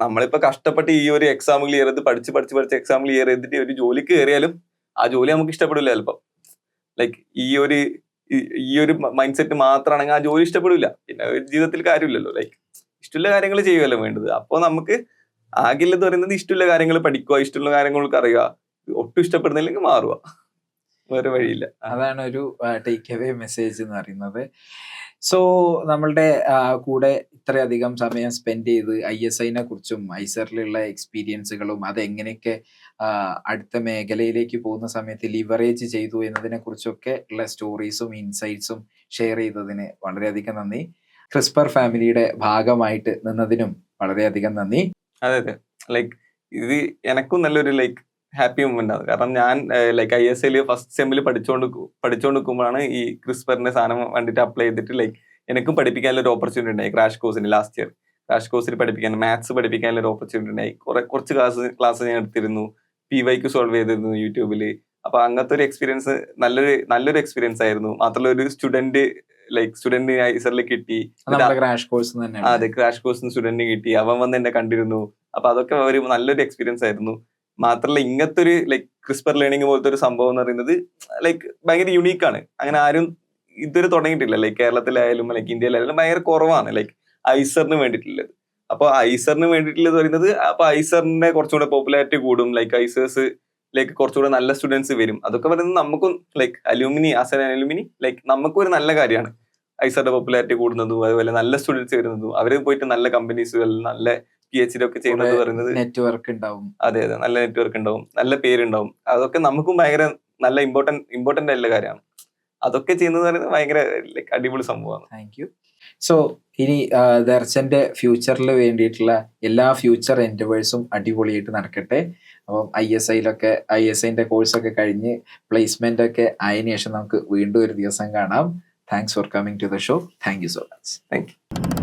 നമ്മളിപ്പോ കഷ്ടപ്പെട്ട് ഈ ഒരു എക്സാം ക്ലിയർ ചെയ്ത് പഠിച്ച് എക്സാം ക്ലിയർ ചെയ്തിട്ട് ഒരു ജോലിക്ക് കയറിയാലും ആ ജോലി നമുക്ക് ഇഷ്ടപ്പെടില്ല ചിലപ്പോൾ. ലൈക്ക് ഈ ഒരു മൈൻഡ് സെറ്റ് മാത്രമാണെങ്കിൽ ആ ജോലി ഇഷ്ടപ്പെടില്ല. പിന്നെ ജീവിതത്തിൽ കാര്യമില്ലല്ലോ. ലൈക്ക് ഇഷ്ടമുള്ള കാര്യങ്ങൾ ചെയ്യുമല്ലോ വേണ്ടത്. അപ്പോൾ നമുക്ക് ആകില്ലെന്ന് പറയുന്നത് ഇഷ്ടമുള്ള കാര്യങ്ങൾ പഠിക്കുക, ഇഷ്ടമുള്ള കാര്യങ്ങൾക്ക് അറിയുക, ഒട്ടും ഇഷ്ടപ്പെടുന്നില്ലെങ്കിൽ മാറുക, വേറെ വഴിയില്ല. അതാണ് ഒരു ടേക്ക് അവേ മെസ്സേജ് എന്ന് പറയുന്നത്. സോ നമ്മളുടെ കൂടെ ഇത്രയധികം സമയം സ്പെൻഡ് ചെയ്ത് ISIനെ കുറിച്ചും ഐസറിലുള്ള എക്സ്പീരിയൻസുകളും അതെങ്ങനെയൊക്കെ അടുത്ത മേഖലയിലേക്ക് പോകുന്ന സമയത്ത് ലിവറേജ് ചെയ്തു എന്നതിനെ കുറിച്ചൊക്കെ ഉള്ള സ്റ്റോറീസും ഇൻസൈറ്റ്സും ഷെയർ ചെയ്തതിന് വളരെയധികം നന്ദി. ക്രിസ്പർ ഫാമിലിയുടെ ഭാഗമായിട്ട് നിന്നതിനും വളരെയധികം നന്ദി. അതെ. ലൈക്ക് ഇത് എനക്കും നല്ലൊരു ലൈക്ക് ഹാപ്പി മൊമെന്റ് ആണ്. കാരണം ഞാൻ ലൈക്ക് ISIൽ ഫസ്റ്റ് സെമ്മിൽ പഠിച്ചുകൊണ്ടിരിക്കുമ്പോഴാണ് ഈ ക്രിസ്പറിന്റെ സാധനം കണ്ടിട്ട് അപ്ലൈ ചെയ്തിട്ട് ലൈക്ക് എനിക്കും പഠിപ്പിക്കാനുള്ള ഒരു ഓപ്പർച്യൂണിറ്റി ഉണ്ടായി. ക്രാഷ് കോഴ്സിന് ലാസ്റ്റ് ഇയർ ക്രാഷ് കോഴ്സിൽ പഠിപ്പിക്കാൻ, മാത്സ് പഠിപ്പിക്കാനുള്ള ഒരു ഓപ്പർച്യൂണിറ്റി ഉണ്ടായി. കുറച്ച് ക്ലാസ് ഞാൻ എടുത്തിരുന്നു, PYQ സോൾവ് ചെയ്തിരുന്നു യൂട്യൂബിൽ. അപ്പൊ അങ്ങനത്തെ ഒരു എക്സ്പീരിയൻസ് നല്ലൊരു എക്സ്പീരിയൻസ് ആയിരുന്നു. മാത്രമല്ല ഒരു സ്റ്റുഡന്റ് ഐസറിൽ കിട്ടി. അതെ, ക്രാഷ് കോഴ്സിന് സ്റ്റുഡന്റ് കിട്ടി, അവൻ വന്ന് എന്നെ കണ്ടിരുന്നു. അപ്പൊ അതൊക്കെ ഒരു നല്ലൊരു എക്സ്പീരിയൻസ് ആയിരുന്നു. മാത്രമല്ല ഇങ്ങനത്തെ ഒരു ലൈക്ക് ക്രിസ്പർ ലേണിംഗ് പോലത്തെ ഒരു സംഭവം എന്ന് പറയുന്നത് ലൈക്ക് ഭയങ്കര യുണീക്കാണ്. അങ്ങനെ ആരും ഇതുവരെ തുടങ്ങിയിട്ടില്ല. ലൈക്ക് കേരളത്തിലായാലും ലൈക്ക് ഇന്ത്യയിലായാലും ഭയങ്കര കുറവാണ് ലൈക്ക് ഐസറിന് വേണ്ടിയിട്ടുള്ളത്. അപ്പൊ ഐസറിന് വേണ്ടിയിട്ടുള്ളത് പറയുന്നത് അപ്പൊ ഐസറിന്റെ കുറച്ചുകൂടെ പോപ്പുലാരിറ്റി കൂടും, ലൈക്ക് ഐസേഴ്സ് ലൈക്ക് കുറച്ചുകൂടെ നല്ല സ്റ്റുഡൻസ് വരും. അതൊക്കെ പറയുന്നത് നമുക്കും ലൈക്ക് അലൂമിനി ആസ് എൻ അലൂമിനി ലൈക്ക് നമുക്കും ഒരു നല്ല കാര്യമാണ്. ഐസറുടെ പോപ്പുലാരിറ്റി കൂടുന്നതും അതുപോലെ നല്ല സ്റ്റുഡൻസ് വരുന്നതും അവർ പോയിട്ട് നല്ല കമ്പനീസുകൾ നല്ല PhD ഒക്കെ ചെയ്യുന്നത് പറയുന്നത് നെറ്റ്വർക്ക് ഉണ്ടാവും. അതെ അതെ, നല്ല നെറ്റ്വർക്ക് ഉണ്ടാവും, നല്ല പേരുണ്ടാവും. അതൊക്കെ നമുക്കും ഭയങ്കര നല്ല ഇമ്പോർട്ടന്റ് ആയിട്ടുള്ള കാര്യമാണ്. അതൊക്കെ ചെയ്യുന്നത് പറയുന്നത് ഭയങ്കര ലൈക്ക് അടിപൊളി സംഭവമാണ്. Thank you. സോ ഇനി ദർശന്റെ ഫ്യൂച്ചറിൽ വേണ്ടിയിട്ടുള്ള എല്ലാ ഫ്യൂച്ചർ എൻഡവേഴ്സും അടിപൊളിയായിട്ട് നടക്കട്ടെ. അപ്പം ISIന്റെ കോഴ്സൊക്കെ കഴിഞ്ഞ് പ്ലേസ്മെന്റ് ഒക്കെ ആയതിനു ശേഷം നമുക്ക് വീണ്ടും ഒരു ദിവസം കാണാം. Thanks for coming to the show. Thank you so much. Thank U.